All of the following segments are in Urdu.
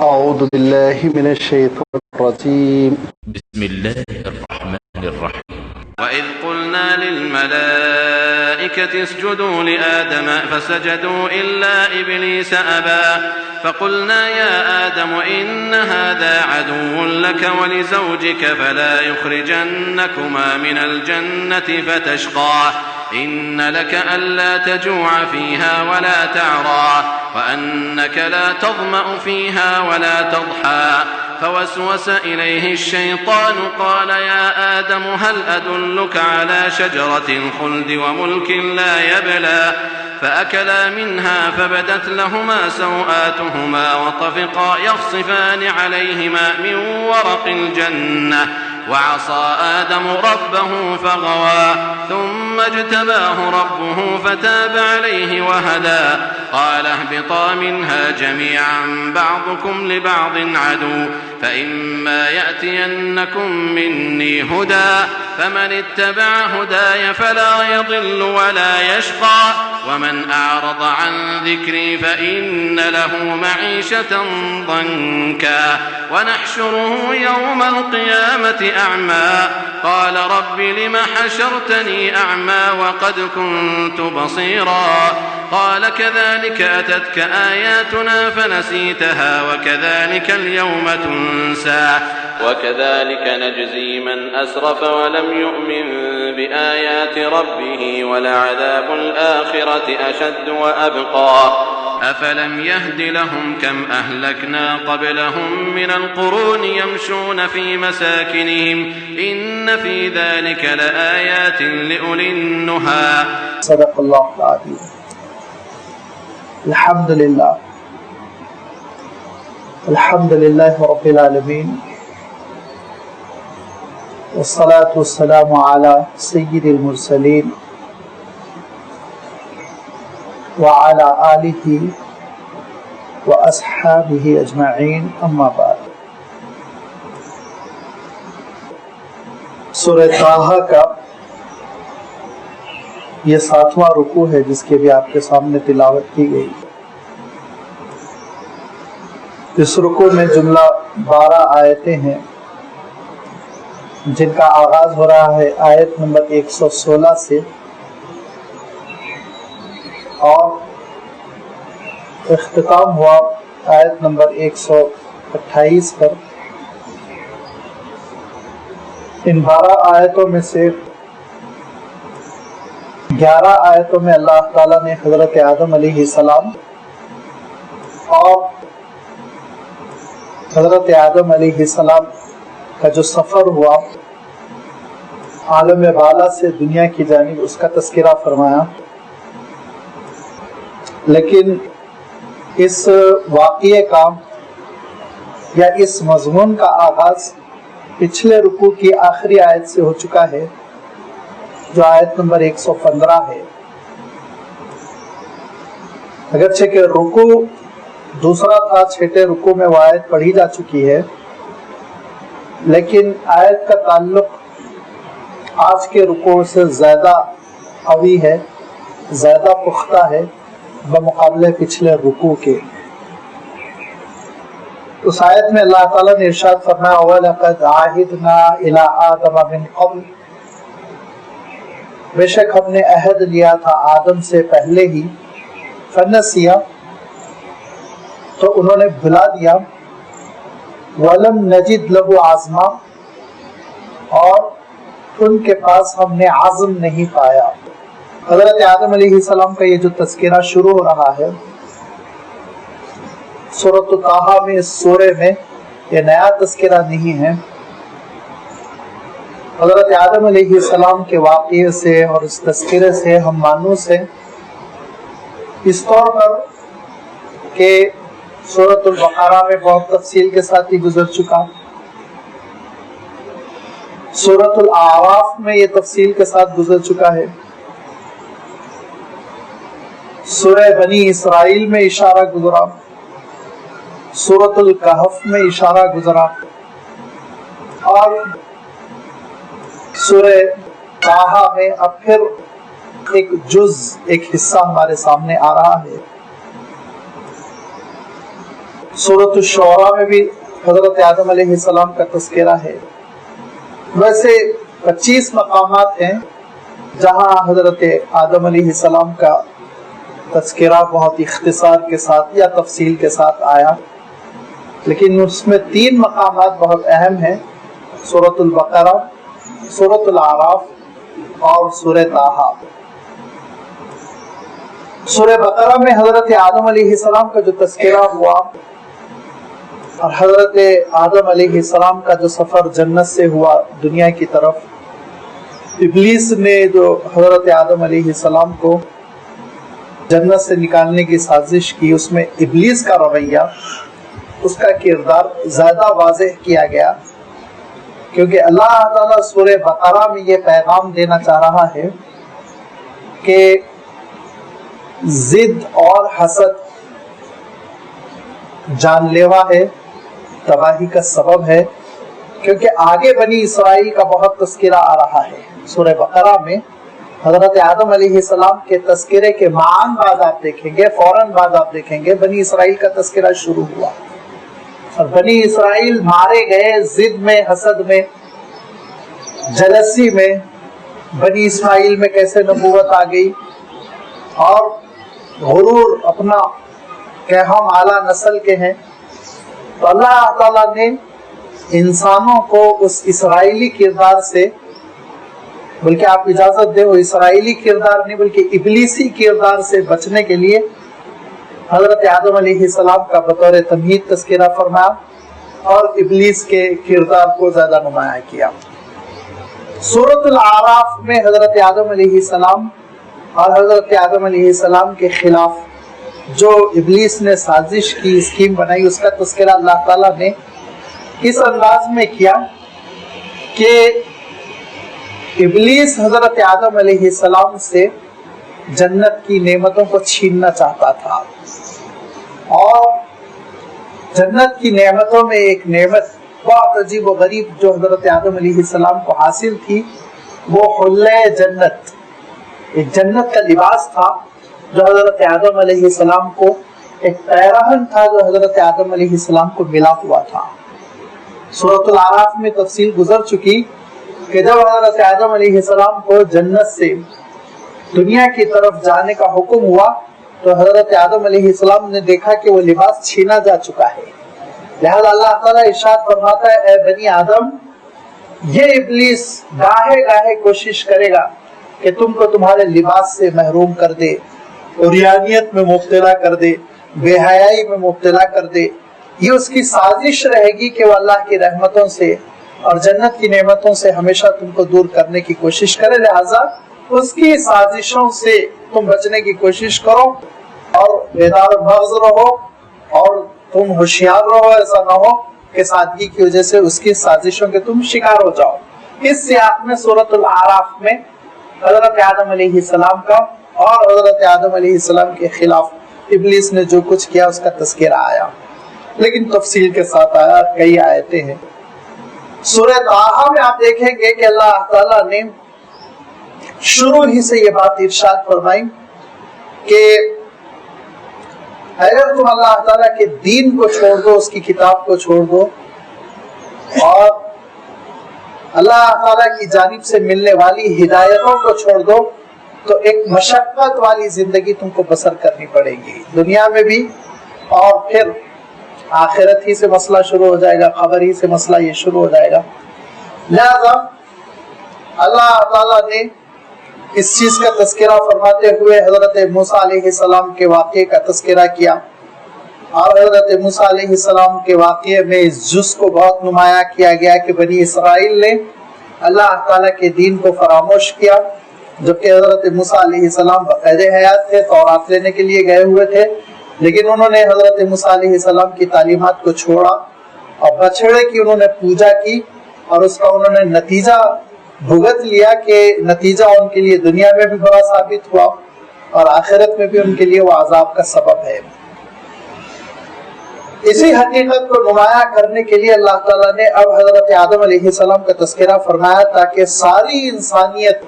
أعوذ بالله من الشيطان الرجيم بسم الله الرحمن الرحيم وإذ قلنا للملائكة اسجدوا لآدم فسجدوا إلا إبليس أبى فقلنا يا آدم إن هذا عدو لك ولزوجك فلا يخرجنكما من الجنة فتشقى إن لك ألا تجوع فيها ولا تعرى وأنك لا تظمأ فيها ولا تضحى فوسوس إليه الشيطان قال يا آدم هل أدلك على شجرة الخلد وملك لا يبلى فأكلا منها فبدت لهما سوآتهما وطفقا يخصفان عليهما من ورق الجنة وعصى آدم ربه فغوى ثم اجتباه ربه فتاب عليه وهدى قال اهبطا منها جميعا بعضكم لبعض عدو فإما يأتينكم مني هدى فمن اتبع هداي فلا يضل ولا يشقى ومن أعرض عن ذكري فإن له معيشة ضنكا ونحشره يوم القيامة أعمى قال رب لم حشرتني أعمى وقد كنت بصيرا قال كذلك أتتك آياتنا فنسيتها وكذلك اليوم تنسى وكذلك نجزي من أسرف ولم يؤمن بآيات ربه ولعذاب الآخرة أشد وأبقى أفلم يهد لهم كم أهلكنا قبلهم من القرون يمشون في مساكنهم إن في ذلك لآيات لأولي النهى صدق الله العظيم. الحمد لله رب العالمين والصلاة والسلام على سيد المرسلين وعلى آلہ وأصحابہ اجمعین اما بعد. سورہ طٰہٰ کا یہ 7واں رکوع ہے جس کے بھی آپ کے سامنے تلاوت کی گئی. اس رکوع میں جملہ 12 آیتیں ہیں جن کا آغاز ہو رہا ہے آیت نمبر 116 سے اور اختتام ہوا آیت نمبر 128 پر. ان 12 آیتوں میں سے 11 آیتوں میں اللہ تعالیٰ نے حضرت آدم علیہ السلام اور حضرت آدم علیہ السلام کا جو سفر ہوا عالم بالا سے دنیا کی جانب اس کا تذکرہ فرمایا. لیکن اس واقعے کا یا اس مضمون کا آغاز پچھلے رکوع کی آخری آیت سے ہو چکا ہے جو آیت نمبر 115 ہے. اگرچہ کہ رکوع دوسرا تھا، چھٹے رکوع میں وہ آیت پڑھی جا چکی ہے، لیکن آیت کا تعلق آج کے رکوع سے زیادہ قوی ہے، زیادہ پختہ ہے بمقابلے پچھلے رکوع کے. اس آیت میں اللہ تعالیٰ نے ارشاد فرمایا وَلَقَدْ عَهِدْنَا إِلَىٰ آدَمَ مِنْ قَبْلُ، بے شک ہم نے عہد لیا تھا آدم سے پہلے ہی، فَنَسِيَ تو انہوں نے بھلا دیا، وَلَمْ نَجِدْ لَهُ عَزْمًا اور ان کے پاس ہم نے عزم نہیں پایا. حضرت آدم علیہ السلام کا یہ جو تذکرہ شروع ہو رہا ہے سورۃ طٰہٰ میں، اس سورے میں یہ نیا تذکرہ نہیں ہے. حضرت آدم علیہ السلام کے واقعے سے اور اس تذکرے سے ہم مانوس ہیں اس طور پر کہ سورۃ البقرہ میں بہت تفصیل کے ساتھ ہی گزر چکا، سورۃ الاعراف میں یہ تفصیل کے ساتھ گزر چکا ہے، سورہ بنی اسرائیل میں اشارہ گزرا، سورۃ الکہف میں اشارہ گزرا، اور سورہ طٰہٰ میں اب پھر ایک جز، ایک حصہ ہمارے سامنے آ رہا ہے. سورۃ الشعراء میں بھی حضرت آدم علیہ السلام کا تذکرہ ہے۔ ویسے 25 مقامات ہیں جہاں حضرت آدم علیہ السلام کا تذکرہ بہت اختصار کے ساتھ یا تفصیل کے ساتھ آیا، لیکن اس میں 3 مقامات بہت اہم ہیں: سورۃ البقرہ، سورۃ الاعراف اور سورۃ طٰہٰ۔ سورہ بقرہ میں حضرت آدم علیہ السلام کا جو تذکرہ ہوا اور حضرت آدم علیہ السلام کا جو سفر جنت سے ہوا دنیا کی طرف، ابلیس نے جو حضرت آدم علیہ السلام کو جنت سے نکالنے کی سازش کی، اس میں ابلیس کا رویہ، اس کا کردار زیادہ واضح کیا گیا، کیونکہ اللہ تعالیٰ سورہ بقرہ میں یہ پیغام دینا چاہ رہا ہے کہ ضد اور حسد جان لیوا ہے، تباہی کا سبب ہے، کیونکہ آگے بنی اسرائیل کا بہت تذکرہ آ رہا ہے۔ سورہ بقرہ میں حضرت آدم علیہ السلام کے تذکرے کے معان بعد آپ دیکھیں گے، فوراً بعد آپ دیکھیں گے بنی اسرائیل کا تذکرہ شروع ہوا، اور بنی اسرائیل مارے گئے ضد میں، حسد میں، جلسی میں۔ بنی اسماعیل میں کیسے نبوت آ گئی، اور غرور اپنا کہ ہم اعلیٰ نسل کے ہیں۔ تو اللہ تعالیٰ نے انسانوں کو اس اسرائیلی کردار سے، بلکہ آپ اجازت دیں وہ اسرائیلی کردار نہیں بلکہ ابلیسی کردار سے بچنے کے لیے حضرت آدم علیہ السلام کا بطور تمہید تذکرہ فرمایا اور ابلیس کے کردار کو زیادہ نمایاں کیا۔ سورۃ الاعراف میں حضرت آدم علیہ السلام اور حضرت آدم علیہ السلام کے خلاف جو ابلیس نے سازش کی، اسکیم بنائی، اس کا تذکرہ اللہ تعالیٰ نے اس انداز میں کیا کہ ابلیس حضرت آدم علیہ السلام سے جنت کی نعمتوں کو چھیننا چاہتا تھا، اور جنت کی نعمتوں میں ایک نعمت بہت عجیب و غریب جو حضرت آدم علیہ السلام کو حاصل تھی، وہ حلہ جنت، ایک جنت کا لباس تھا جو حضرت آدم علیہ السلام کو، ایک پیراہن تھا جو حضرت آدم علیہ السلام کو ملا ہوا تھا۔ سورۃ الاعراف میں تفصیل گزر چکی کہ جب حضرت آدم علیہ السلام کو جنت سے دنیا کی طرف جانے کا حکم ہوا تو حضرت آدم علیہ السلام نے دیکھا کہ وہ لباس چھینا جا چکا ہے، لہذا اللہ تعالیٰ ارشاد فرماتا ہے اے بنی آدم، یہ ابلیس گاہے گاہے کوشش کرے گا کہ تم کو تمہارے لباس سے محروم کر دے، عریانیت میں مبتلا کر دے، بے حیائی میں مبتلا کر دے۔ یہ اس کی سازش رہے گی کہ وہ اللہ کی رحمتوں سے اور جنت کی نعمتوں سے ہمیشہ تم کو دور کرنے کی کوشش کرے، لہذا اس کی سازشوں سے تم بچنے کی کوشش کرو اور بیدار مغز رہو اور تم ہوشیار رہو، ایسا نہ ہو کہ سادگی کی وجہ سے اس کی سازشوں کے تم شکار ہو جاؤ۔ اس سیاق میں سورۃ الاعراف میں حضرت آدم علیہ السلام کا اور حضرت آدم علیہ السلام کے خلاف ابلیس نے جو کچھ کیا اس کا تذکرہ آیا، لیکن تفصیل کے ساتھ آیا، کئی آیتیں ہیں۔ سورہ طٰہٰ میں آپ دیکھیں گے کہ اللہ تعالیٰ نے شروع ہی سے یہ بات ارشاد فرمائی کہ اگر تم اللہ تعالیٰ کے دین کو چھوڑ دو، اس کی کتاب کو چھوڑ دو اور اللہ تعالیٰ کی جانب سے ملنے والی ہدایتوں کو چھوڑ دو تو ایک مشقت والی زندگی تم کو بسر کرنی پڑے گی، دنیا میں بھی، اور پھر آخرت ہی سے مسئلہ شروع ہو جائے گا، قبر ہی سے مسئلہ یہ شروع ہو جائے گا۔ لہذا اللہ تعالیٰ نے اس چیز کا تذکرہ فرماتے ہوئے حضرت موسیٰ علیہ السلام کے واقعے کا تذکرہ کیا، اور حضرت موسیٰ علیہ السلام کے واقعے میں اس جز کو بہت نمایاں کیا گیا کہ بنی اسرائیل نے اللہ تعالیٰ کے دین کو فراموش کیا، جبکہ حضرت موسیٰ علیہ السلام بقید حیات تھے، تورات لینے کے لیے گئے ہوئے تھے، لیکن انہوں نے حضرت موسیٰ علیہ السلام کی تعلیمات کو چھوڑا اور بچڑے کی انہوں نے پوجا کی، اور اس کا انہوں نے نتیجہ بھگت لیا کہ نتیجہ ان کے لیے دنیا میں بھی برا ثابت ہوا اور آخرت میں بھی ان کے لیے وہ عذاب کا سبب ہے۔ اسی حقیقت کو نمایاں کرنے کے لیے اللہ تعالیٰ نے اب حضرت آدم علیہ السلام کا تذکرہ فرمایا تاکہ ساری انسانیت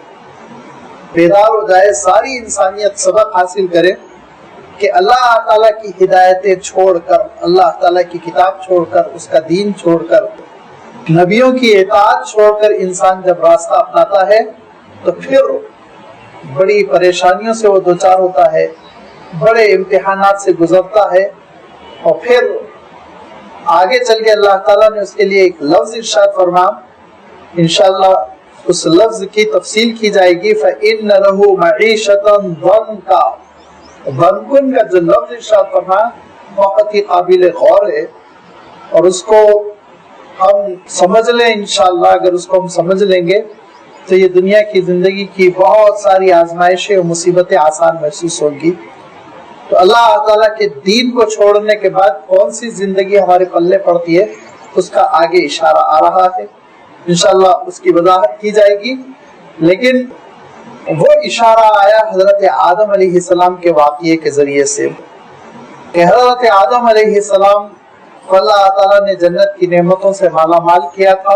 بیدار ہو جائے، ساری انسانیت سبق حاصل کرے کہ اللہ تعالیٰ کی ہدایتیں چھوڑ کر، اللہ تعالیٰ کی کتاب چھوڑ کر، اس کا دین چھوڑ کر، نبیوں کی اطاعت چھوڑ کر انسان جب راستہ اپناتا ہے تو پھر بڑی پریشانیوں سے وہ دوچار ہوتا ہے، بڑے امتحانات سے گزرتا ہے، اور پھر آگے چل کے اللہ تعالیٰ نے اس کے لیے ایک لفظ ارشاد فرمایا، انشاءاللہ اس لفظ کی تفصیل کی جائے گی، فَإِنَّ لَهُ مَعِيشَةً ضَنْكَ ضنکن کا جو لفظ ارشاد فرمایا بہت ہی قابل غور ہے، اور اس کو ہم سمجھ لیں انشاءاللہ، اگر اس کو ہم سمجھ لیں گے تو یہ دنیا کی زندگی کی بہت ساری آزمائشیں اور مصیبتیں آسان محسوس ہوں گی۔ تو اللہ تعالیٰ کے دین کو چھوڑنے کے بعد کون سی زندگی ہمارے پلے پڑتی ہے اس کا آگے اشارہ آ رہا ہے، انشاءاللہ اس کی وضاحت کی جائے گی۔ لیکن وہ اشارہ آیا حضرت آدم علیہ السلام کے واقعے کے ذریعے سے کہ حضرت آدم علیہ السلام کو اللہ تعالیٰ نے جنت کی نعمتوں سے مالا مال کیا تھا،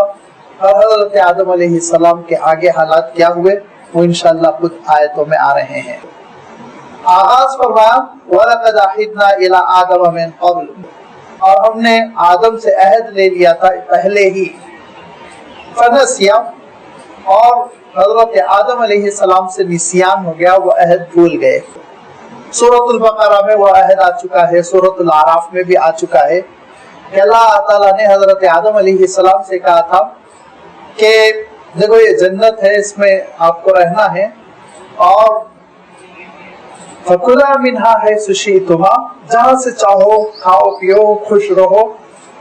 اور حضرت آدم علیہ السلام کے آگے حالات کیا ہوئے وہ انشاءاللہ کچھ آیتوں میں آ رہے ہیں۔ آغاز فرمایا وَلَقَدْ عَهِدْنَا إِلَىٰ آدَمَ مِن قَبْلُ، اور ہم نے آدم سے عہد لے لیا تھا پہلے ہی، فَنَسِيَ، اور حضرت آدم علیہ السلام سے نسیان ہو گیا، وہ عہد بھول گئے۔ سورۃ البقرہ میں وہ عہد آ چکا ہے، سورۃ الاعراف میں بھی آ چکا ہے کہ اللہ تعالیٰ نے حضرت آدم علیہ السلام سے کہا تھا کہ دیکھو یہ جنت ہے، اس میں آپ کو رہنا ہے، اور فَكُلَا مِنْهَا حَيْثُ شِئْتُمَا، جہاں سے چاہو کھاؤ پیو خوش رہو،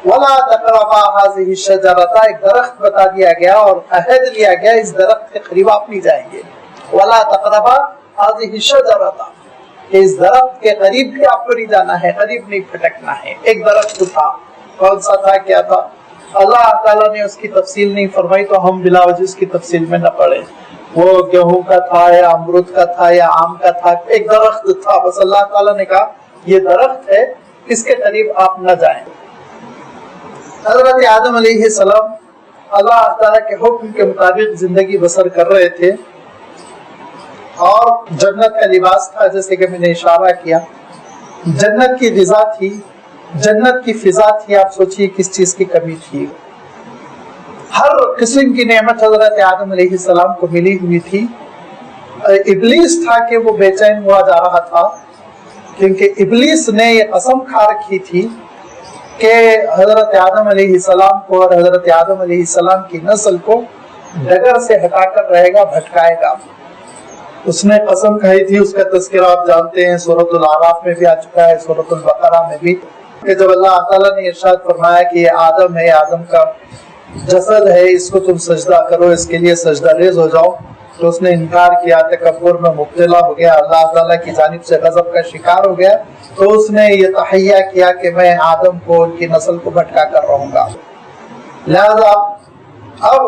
وَلَا تَقْرَبَا هَذِهِ الشَّجَرَةَ، ایک درخت بتا دیا گیا اور عہد لیا گیا اس درخت کے قریب آپ نہیں جائیں گے، وَلَا تَقْرَبَا هَذِهِ الشَّجَرَةَ، کہ اس درخت کے قریب بھی آپ کو نہیں جانا ہے، قریب نہیں پھٹکنا ہے۔ ایک درخت تھا، کون سا تھا، کیا تھا، اللہ تعالیٰ نے اس کی تفصیل نہیں فرمائی تو ہم بلا وجہ اس کی تفصیل میں نہ پڑے، وہ گیہوں کا تھا یا امرود کا تھا یا آم کا تھا، ایک درخت تھا، بس اللہ تعالیٰ نے کہا یہ درخت ہے، اس کے قریب آپ نہ جائیں۔ حضرت آدم علیہ السلام اللہ تعالیٰ کے حکم کے مطابق زندگی بسر کر رہے تھے، اور جنت کا لباس تھا، جیسے کہ میں نے اشارہ کیا، جنت کی غذا تھی، جنت کی فضا تھی، آپ سوچئے کس چیز کی کمی تھی، ہر قسم کی نعمت حضرت آدم علیہ السلام کو ملی ہوئی تھی۔ ابلیس تھا کہ وہ بے چین ہوا جا رہا تھا، کیونکہ ابلیس نے یہ قسم کھا رکھی تھی کہ حضرت آدم علیہ السلام کو اور حضرت آدم علیہ السلام کی نسل کو ڈگر سے ہٹا کر رہے گا، بھٹکائے گا۔ اس نے قسم کھائی تھی، اس کا تذکرہ آپ جانتے ہیں، سورۃ الاعراف میں بھی آ چکا ہے، سورۃ البقرہ میں بھی، کہ جب اللہ تعالیٰ نے ارشاد فرمایا کہ یہ آدم ہے، آدم کا جسد ہے، اس کو تم سجدہ کرو، اس کے لیے سجدہ ریز ہو جاؤ، تو اس نے انکار کیا، تکبر میں مبتلا ہو گیا، اللہ تعالیٰ کی جانب سے غضب کا شکار ہو گیا، تو اس نے یہ تحیہ کیا کہ میں آدم کو، ان کی نسل کو بھٹکا کر رہوں گا۔ لہذا اب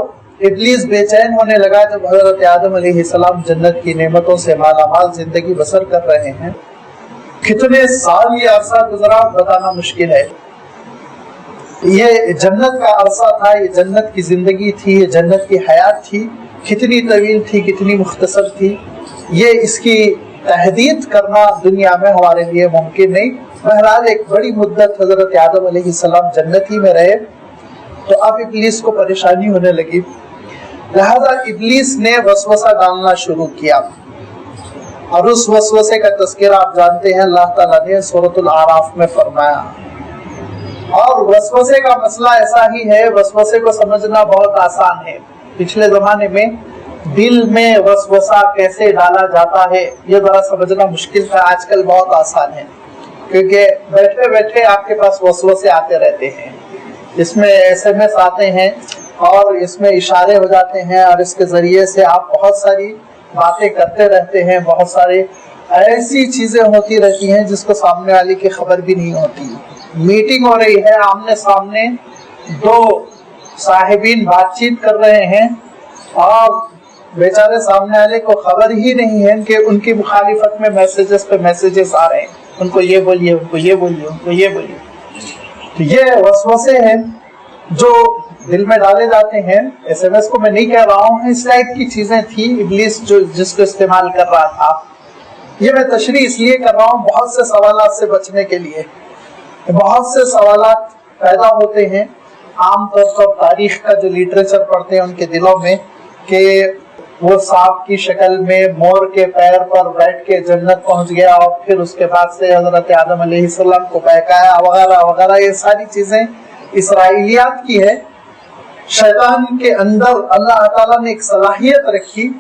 ابلیس بے چین ہونے لگا جب حضرت آدم علیہ السلام جنت کی نعمتوں سے مالا مال زندگی بسر کر رہے ہیں۔ کتنے سال یہ عرصہ گزرا بتانا مشکل ہے، یہ جنت کا عرصہ تھا، یہ جنت کی زندگی تھی، یہ جنت کی حیات تھی، کتنی طویل تھی، کتنی مختصر تھی، یہ اس کی تحدید کرنا دنیا میں ہمارے لیے ممکن نہیں۔ بہرحال ایک بڑی مدت حضرت آدم علیہ السلام جنت ہی میں رہے، تو اب ابلیس کو پریشانی ہونے لگی، لہذا ابلیس نے وسوسہ ڈالنا شروع کیا، اور اس وسوسے کا تذکرہ آپ جانتے ہیں، اللہ تعالیٰ نے سورۃ الاعراف میں فرمایا۔ اور وسوسے کا مسئلہ ایسا ہی ہے، وسوسے کو سمجھنا بہت آسان ہے، پچھلے زمانے میں دل میں وسوسہ کیسے ڈالا جاتا ہے یہ ذرا سمجھنا مشکل تھا، آج کل بہت آسان ہے، کیونکہ بیٹھے بیٹھے آپ کے پاس وسوسے آتے رہتے ہیں، اس میں SMS آتے ہیں اور اس میں اشارے ہو جاتے ہیں، اور اس کے ذریعے سے آپ بہت ساری باتیں کرتے رہتے ہیں، بہت ساری ایسی چیزیں ہوتی رہتی ہیں جس کو سامنے والے کی خبر بھی نہیں ہوتی۔ میٹنگ ہو رہی ہے، آمنے سامنے دو صاحبین بات چیت کر رہے ہیں، اور بیچارے سامنے والے کو خبر ہی نہیں ہے کہ ان کی مخالفت میں میسیجز پہ میسیجز آ رہے ہیں، ان کو یہ بولیے، ان کو یہ بولیے، ان کو یہ بولیے۔ تو یہ وسوسے ہیں جو دل میں ڈالے جاتے ہیں۔ SMS کو میں نہیں کہہ رہا ہوں، اس ٹائپ کی چیزیں تھی ابلیس جو جس کو استعمال کر رہا تھا۔ یہ میں تشریح اس لیے کر رہا ہوں بہت سے سوالات سے بچنے کے لیے. بہت سے سوالات پیدا ہوتے ہیں عام طور پر تاریخ کا جو لٹریچر پڑھتے ہیں ان کے دلوں میں کہ وہ سانپ کی شکل میں مور کے پیر پر بیٹھ کے جنت پہنچ گیا اور پھر اس کے بعد سے حضرت آدم علیہ السلام کو بہکایا وغیرہ وغیرہ. یہ ساری چیزیں اسرائیلیات کی ہے. شیطان کے اندر اللہ تعالیٰ نے ایک صلاحیت رکھی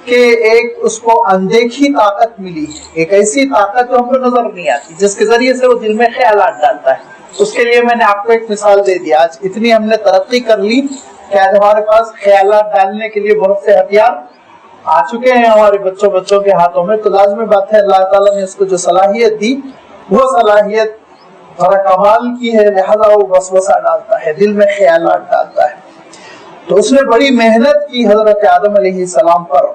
کہ ایک اس کو اندیکھی طاقت ملی، ایک ایسی طاقت جو ہم کو نظر نہیں آتی، جس کے ذریعے سے وہ دل میں خیالات ڈالتا ہے. اس کے لیے میں نے آپ کو ایک مثال دے دیا. آج اتنی ہم نے ترقی کر لی کہ آج ہمارے پاس خیالات ڈالنے کے لیے بہت سے ہتھیار آ چکے ہیں ہمارے بچوں کے ہاتھوں میں. تو لازمی بات ہے اللہ تعالیٰ نے اس کو جو صلاحیت دی وہ صلاحیت ذرا کمال کی ہے، لہذا وہ وسوسہ ڈالتا ہے، دل میں خیالات ڈالتا ہے. تو اس نے بڑی محنت کی حضرت آدم علیہ السلام پر،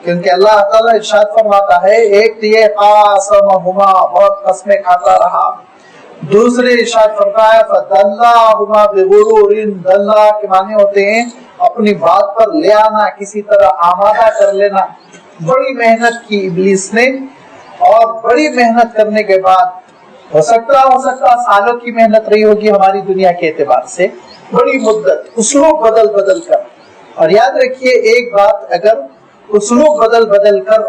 کیونکہ اللہ تعالیٰ ارشاد فرماتا ہے ایک تو یہ قاسمہما، بہت قسمیں کھاتا رہا. دوسرے ارشاد فرمایا فدلاہما بغرور، دلہ کے معنی ہوتے ہیں اپنی بات پر لے آنا، کسی طرح آمادہ کر لینا. بڑی محنت کی ابلیس نے، اور بڑی محنت کرنے کے بعد ہو سکتا سالوں کی محنت رہی ہوگی ہماری دنیا کے اعتبار سے، بڑی مدت اسلوب بدل کر. اور یاد رکھیے ایک بات، اگر اسلوب بدل کر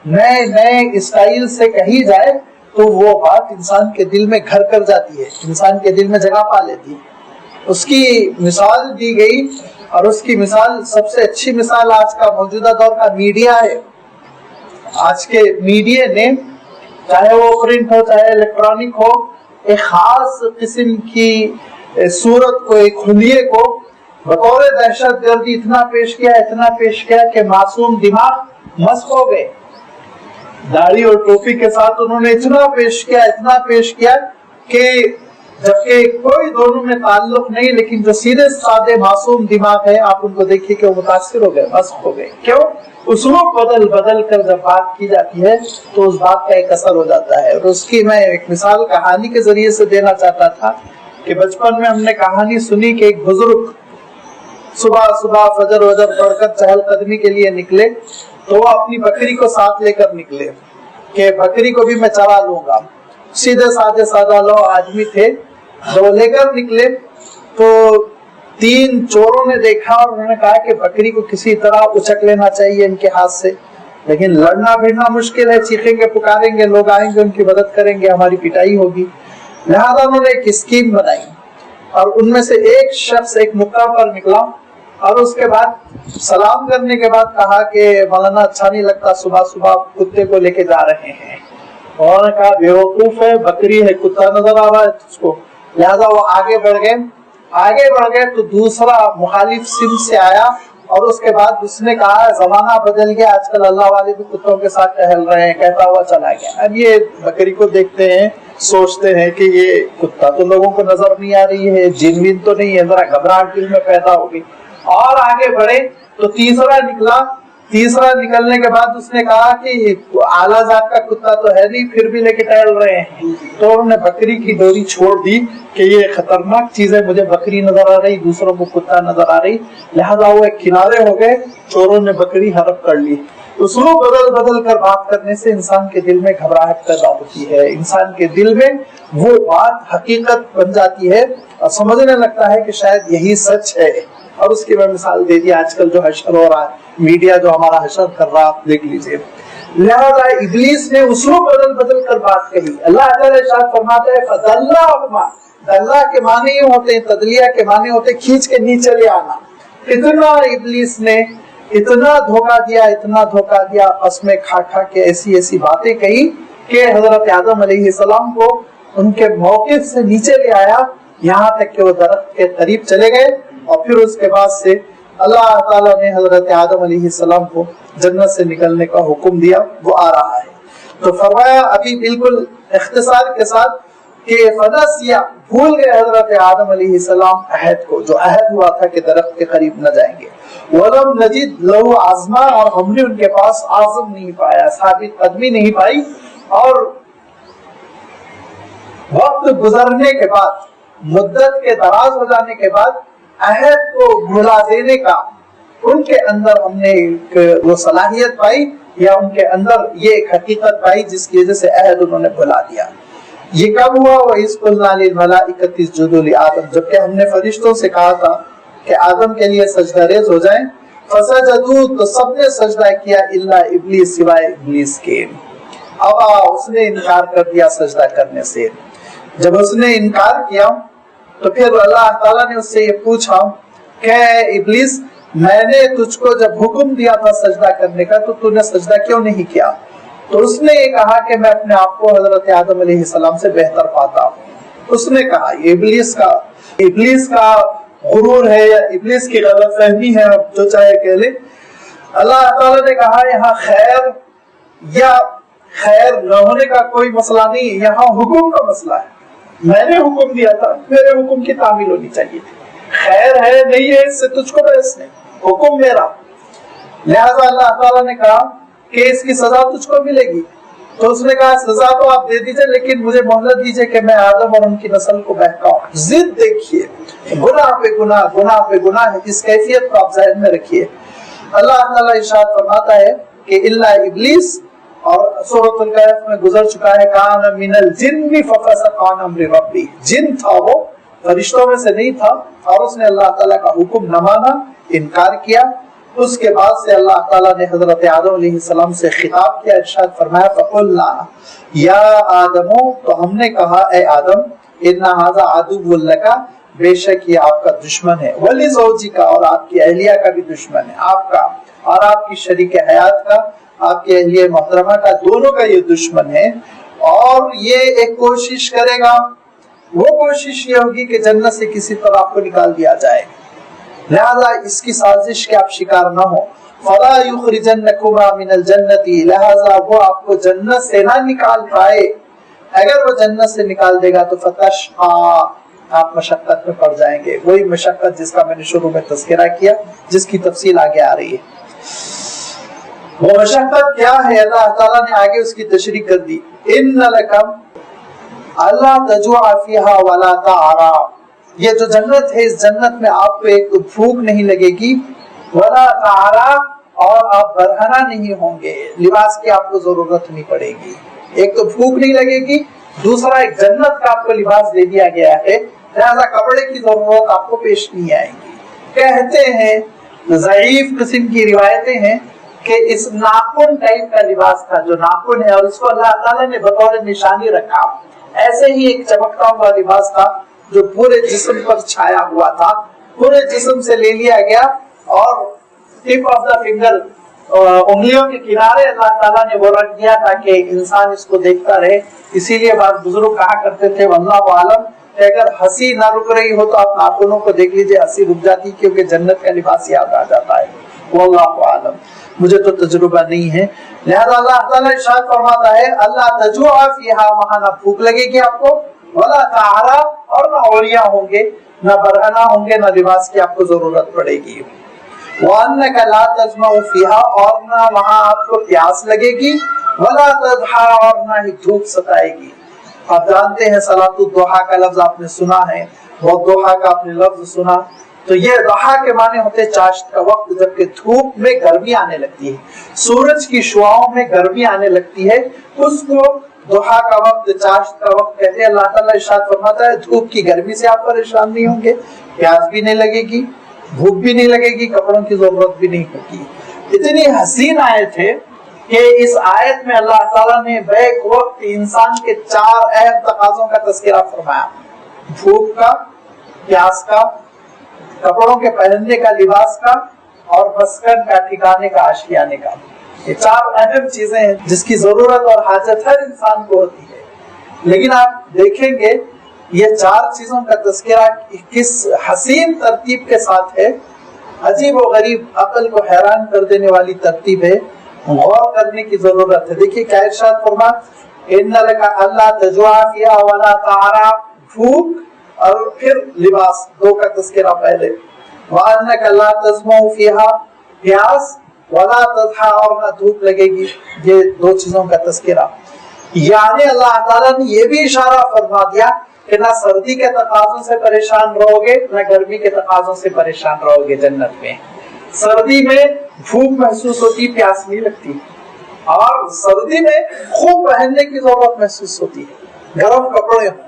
نئے اسٹائل سے کہی جائے تو وہ بات انسان کے دل میں گھر کر جاتی ہے، انسان کے دل میں جگہ پا لیتی ہے. اس کی مثال دی گئی، اور اس کی مثال سب سے اچھی مثال آج کا موجودہ دور کا میڈیا ہے. آج کے میڈیا نے چاہے وہ پرنٹ ہو چاہے الیکٹرانک ہو، ایک خاص قسم کی صورت کو، ایک خلیے کو بطور دہشت گردی اتنا پیش کیا کہ معصوم دماغ مسخ ہو گئے. داڑھی اور ٹوپی کے ساتھ انہوں نے اتنا پیش کیا کہ جبکہ کوئی دونوں میں تعلق نہیں، لیکن جو سیدھے سادے معصوم دماغ ہے آپ ان کو دیکھیے کہ وہ متاثر ہو گئے، مسخ ہو گئے. کیوں؟ اسلوب بدل کر جب بات کی جاتی ہے تو اس بات کا ایک اثر ہو جاتا ہے. اور اس کی میں ایک مثال کہانی کے ذریعے سے دینا چاہتا تھا کہ بچپن میں ہم نے کہانی سنی کہ ایک بزرگ صبح فجر پڑھ کر چہل قدمی کے لیے نکلے تو وہ اپنی بکری کو ساتھ لے کر نکلے کہ بکری کو بھی میں چرا لوں گا. سیدھے سادہ لوگ آدمی تھے. جب وہ لے کر نکلے تو 3 چوروں نے دیکھا اور انہوں نے کہا کہ بکری کو کسی طرح اچک لینا چاہیے ان کے ہاتھ سے، لیکن لڑنا بھیڑنا مشکل ہے، چیخیں گے پکاریں گے، لوگ آئیں گے ان کی مدد کریں گے، ہماری پٹائی ہوگی. لہذا انہوں نے ایک اسکیم بنائی اور ان میں سے ایک شخص ایک مکہ پر نکلا اور اس کے بعد سلام کرنے کے بعد کہا کہ مولانا اچھا نہیں لگتا صبح کتے کو لے کے جا رہے ہیں. انہوں نے کہا بیوقوف ہے، بکری ہے، کتا نظر آ رہا ہے تجھ کو. لہذا وہ آگے بڑھ گئے تو دوسرا مخالف سمت سے آیا اور اس کے بعد اس نے کہا زمانہ بدل گیا، آج کل اللہ والے بھی کتوں کے ساتھ ٹہل رہے ہیں، کہتا ہوا چلا گیا. اب یہ بکری کو دیکھتے ہیں، سوچتے ہیں کہ یہ کتا تو لوگوں کو نظر نہیں آ رہی ہے، جن وین تو نہیں ہے، ذرا گھبراہٹ دل میں پیدا ہو گئی. اور آگے بڑھے تو تیسرا نکلنے کے بعد اس نے کہا کہ اعلیٰ ذات کا کتا تو ہے نہیں، پھر بھی لے کے ٹہل رہے ہیں. تو انہوں نے بکری کی ڈوری چھوڑ دی کہ یہ خطرناک چیز ہے، مجھے بکری نظر آ رہی، دوسروں کو کتا نظر آ رہی. لہذا وہ ایک کنارے ہو گئے، چوروں نے بکری ہڑپ کر لی. اسلوب بدل کر بات کرنے سے انسان کے دل میں گھبراہٹ پیدا ہوتی ہے، انسان کے دل میں وہ بات حقیقت بن جاتی ہے اور سمجھنے لگتا ہے کہ شاید یہی سچ ہے. اور اس کی میں مثال دے دی آج کل جو حشر ہو رہا ہے، میڈیا جو ہمارا حشر کر رہا، آپ دیکھ لیجئے. لہذا ابلیس نے اسلوب بدل کر بات کہی. اللہ تعالیٰ ارشاد فرماتا ہے فدلاہما، دلہ کے معنی ہوتے ہیں، تدلیہ کے معنی ہوتے ہیں کھینچ کے نیچے لے آنا. اتنا ابلیس نے اتنا دھوکہ دیا، قسمیں کھا کے ایسی باتیں کہی کہ حضرت آدم علیہ السلام کو ان کے موقف سے نیچے لے آیا، یہاں تک کہ وہ درخت کے قریب چلے گئے. اور پھر اس کے بعد سے اللہ تعالیٰ نے حضرت آدم علیہ السلام کو جنت سے نکلنے کا حکم دیا. وہ آ رہا ہے تو فرمایا ابھی بالکل اختصار کے ساتھ کہ فنسیا، بھول گئے حضرت آدم علیہ السلام عہد کو، جو عہد ہوا تھا کہ درخت کے قریب نہ جائیں گے. ولم نجد لہ عزما، اور ہم نے ان کے پاس عزم نہیں پایا، ثابت قدمی نہیں پائی. اور وقت گزرنے کے بعد، مدت کے دراز ہو جانے کے بعد عہد کو بھلا دینے کا ان کے اندر ہم نے وہ صلاحیت پائی یا ان کے اندر یہ ایک حقیقت پائی جس کی وجہ سے عہد انہوں نے بھلا دیا. یہ کب ہوا؟ وَإِذْ قُلْنَا لِلْمَلَائِكَةِ اسْجُدُوا لِآدَمَ، جبکہ ہم نے فرشتوں سے کہا تھا کہ آدم کے لیے سجدہ ریز ہو جائیں. فَسَجَدُوا، تو سب نے سجدہ کیا، إِلَّا إِبْلِيسَ، سوائے ابلیس کے. ابا، اس نے انکار کر دیا سجدہ کرنے سے. جب اس نے انکار کیا تو پھر اللہ تعالیٰ نے اس سے یہ پوچھا کہ ابلیس، میں نے تجھ کو جب حکم دیا تھا سجدہ کرنے کا تو نے سجدہ کیوں نہیں کیا؟ تو اس نے یہ کہا کہ میں اپنے آپ کو حضرت آدم علیہ السلام سے بہتر پاتا ہوں. اس نے کہا، یہ ابلیس کا غرور ہے یا ابلیس کی غلط فہمی ہے، اب جو چاہے کہہ لے. اللہ تعالیٰ نے کہا یہاں خیر یا خیر نہ ہونے کا کوئی مسئلہ نہیں، یہاں حکم کا مسئلہ ہے. میں نے حکم دیا تھا، میرے حکم کی تعمیل ہونی چاہیے تھی. خیر ہے نہیں ہے اس سے تجھ کو بحث نہیں، حکم میرا. لہذا اللہ تعالیٰ نے کہا کہ اس کی سزا تجھ کو ملے گی. تو اس نے کہا سزا تو آپ دے دیجئے لیکن مجھے مہلت دیجئے کہ میں آدم اور ان کی نسل کو بہکاؤں. ضد دیکھیے، گناہ پہ گناہ، گناہ پہ گناہ ہے، اس کیفیت کو آپ ذہن میں رکھیے. اللہ تعالیٰ ارشاد فرماتا ہے کہ الا ابلیس، اور سورۃ الکہف میں گزر چکا ہے، کان من الجن ففسق عن امر ربی، جن تھا وہ، فرشتوں میں سے نہیں تھا، اور اس نے اللہ تعالیٰ کا حکم نہ مانا، انکار کیا. اس کے بعد سے اللہ تعالیٰ نے حضرت آدم علیہ السلام سے خطاب کیا، ارشاد فرمایا فقلنا یا آدم، تو ہم نے کہا اے آدم، ان ھذا عدو لک، بے شک یہ آپ کا دشمن ہے، ولزوجک، اور آپ کی اہلیہ کا بھی دشمن ہے، آپ کا اور آپ کی شریک حیات کا، آپ کی اہلیہ محترمہ کا، دونوں کا یہ دشمن ہے. اور یہ ایک کوشش کرے گا، وہ کوشش یہ ہوگی کہ جنت سے کسی طرح آپ کو نکال دیا جائے. لہذا اس کی سازش کے آپ شکار نہ ہو. فلا یخرجنکما من الجنت، لہذا وہ آپ کو جنت سے نہ نکال پائے. اگر وہ جنت سے نکال دے گا تو فتشقا، آپ مشقت میں پڑ جائیں گے. وہی مشقت جس کا میں نے شروع میں تذکرہ کیا، جس کی تفصیل آگے آ رہی ہے. وہ مشقت کیا ہے؟ اللہ تعالیٰ نے آگے اس کی تشریح کر دی. ان لکم اللہ تجوع فیہا ولا تعرا، یہ جو جنت ہے، اس جنت میں آپ کو ایک بھوک نہیں لگے گی، ولا تعرا، اور آپ برہنہ نہیں ہوں گے، لباس کی آپ کو ضرورت نہیں پڑے گی. ایک تو بھوک نہیں لگے گی، دوسرا ایک جنت کا آپ کو لباس دے دیا گیا ہے، لہذا کپڑے کی ضرورت آپ کو پیش نہیں آئے گی. کہتے ہیں، ضعیف قسم کی روایتیں ہیں کہ اس ناخن ٹائپ کا لباس تھا جو ناخن ہے، اور اس کو اللہ تعالیٰ نے بطور نشانی رکھا. ایسے ہی ایک چمکتا ہوا لباس تھا جو پورے جسم پر چھایا ہوا تھا، پورے جسم سے لے لیا گیا، اور ٹپ آف دا فنگر، انگلیوں کے کنارے اللہ تعالیٰ نے وہ رکھ دیا تاکہ انسان اس کو دیکھتا رہے. اسی لیے بعض بزرگ کہا کرتے تھے واللہ عالم، کہ اگر ہنسی نہ رک رہی ہو تو آپ ناخنوں کو دیکھ لیجئے، ہنسی رک جاتی کیونکہ جنت کا لباس یاد آ جاتا ہے. واللہ عالم، مجھے تو تجربہ نہیں ہے. لہذا اللہ تعالیٰ ارشاد فرماتا ہے اللہ تجوع فیہا، وہاں نہ بھوک لگے گی آپ کو، ولا تعرا، اور نہ عوریاں ہوں گے، نہ برہنہ ہوں گے، نہ لباس کی آپ کو ضرورت پڑے گی. وَأَنَّكَ لَا تَظْمَأُ فِيهَا، اور نہ وہاں آپ کو پیاس لگے گی، ولا تضحى، اور نہ ہی دھوپ ستائے گی. آپ جانتے ہیں صلاۃ الضحیٰ کا لفظ آپ نے سنا ہے، والضحیٰ کا آپ نے لفظ سنا، تو یہ ضحیٰ کے معنی ہوتے چاشت کا وقت، جبکہ دھوپ میں گرمی آنے لگتی ہے، سورج کی شعاؤں میں گرمی آنے لگتی ہے، اس کو ضحیٰ کا وقت، چاشت کا وقت کہتے ہیں. اللہ تعالیٰ ارشاد فرماتا ہے دھوپ کی گرمی سے آپ پریشان نہیں ہوں گے، پیاس بھی نہیں لگے گی، بھوک بھی نہیں لگے گی، کپڑوں کی ضرورت بھی نہیں ہوگی. اتنی حسین آیت ہے کہ اس آیت میں اللہ تعالیٰ نے بیک وقت انسان کے 4 اہم تقاضوں کا تذکرہ فرمایا: بھوک کا، پیاس کا، کپڑوں کے پہننے کا، لباس کا، اور مسکن کا، ٹھکانے کا، آشیانے کا. یہ 4 اہم چیزیں ہیں جس کی ضرورت اور حاجت ہر انسان کو ہوتی ہے. لیکن آپ دیکھیں گے یہ 4 چیزوں کا تذکرہ کس حسین ترتیب کے ساتھ ہے، عجیب و غریب، عقل کو حیران کر دینے والی ترتیب ہے، غور کرنے کی ضرورت ہے. دیکھیے کیا ارشاد فرما، ان لک اللہ تجوع فیہا ولا تعرا، بھوک اور پھر لباس، 2 کا تذکرہ پہلے. وَأَنَّكَ لَا تَظْمَأُ فِيهَا، پیاس، وَلَا تَضْحَى، اور نہ دھوپ لگے گی. یہ 2 چیزوں کا تذکرہ. یعنی اللہ تعالیٰ نے یہ بھی اشارہ فرما دیا کہ نہ سردی کے تقاضوں سے پریشان رہو گے، نہ گرمی کے تقاضوں سے پریشان رہو گے. جنت میں سردی میں بھوک محسوس ہوتی، پیاس نہیں لگتی، اور سردی میں خوب پہننے کی ضرورت محسوس ہوتی ہے، گرم کپڑے ہوں،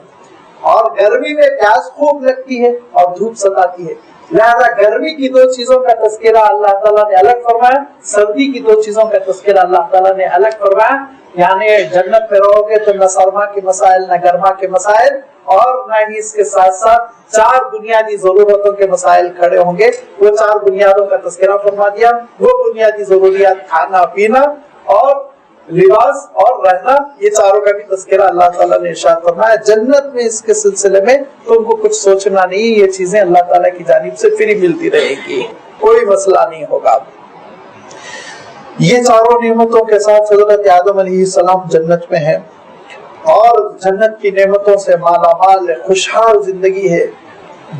اور گرمی میں پیاس خوب لگتی ہے اور دھوپ ستاتی ہے، لہذا گرمی کی 2 چیزوں کا تذکرہ اللہ تعالیٰ نے الگ فرمایا، سردی کی 2 چیزوں کا تذکرہ اللہ تعالیٰ نے الگ فرمایا. یعنی جنت میں رہو گے تو نہ سرما کے مسائل نہ گرما کے مسائل، اور نہ ہی اس کے ساتھ ساتھ 4 بنیادی ضرورتوں کے مسائل کھڑے ہوں گے. وہ 4 بنیادوں کا تذکرہ فرما دیا. وہ بنیادی ضروریات کھانا پینا اور لباس اور رہنا، یہ چاروں کا بھی تذکرہ اللہ تعالیٰ نے ارشاد فرمایا. جنت میں اس کے سلسلے میں تم کو کچھ سوچنا نہیں، یہ چیزیں اللہ تعالیٰ کی جانب سے فری ملتی رہے گی، کوئی مسئلہ نہیں ہوگا. یہ چاروں نعمتوں کے ساتھ حضرت آدم علیہ السلام جنت میں ہیں اور جنت کی نعمتوں سے مالا مال خوشحال زندگی ہے.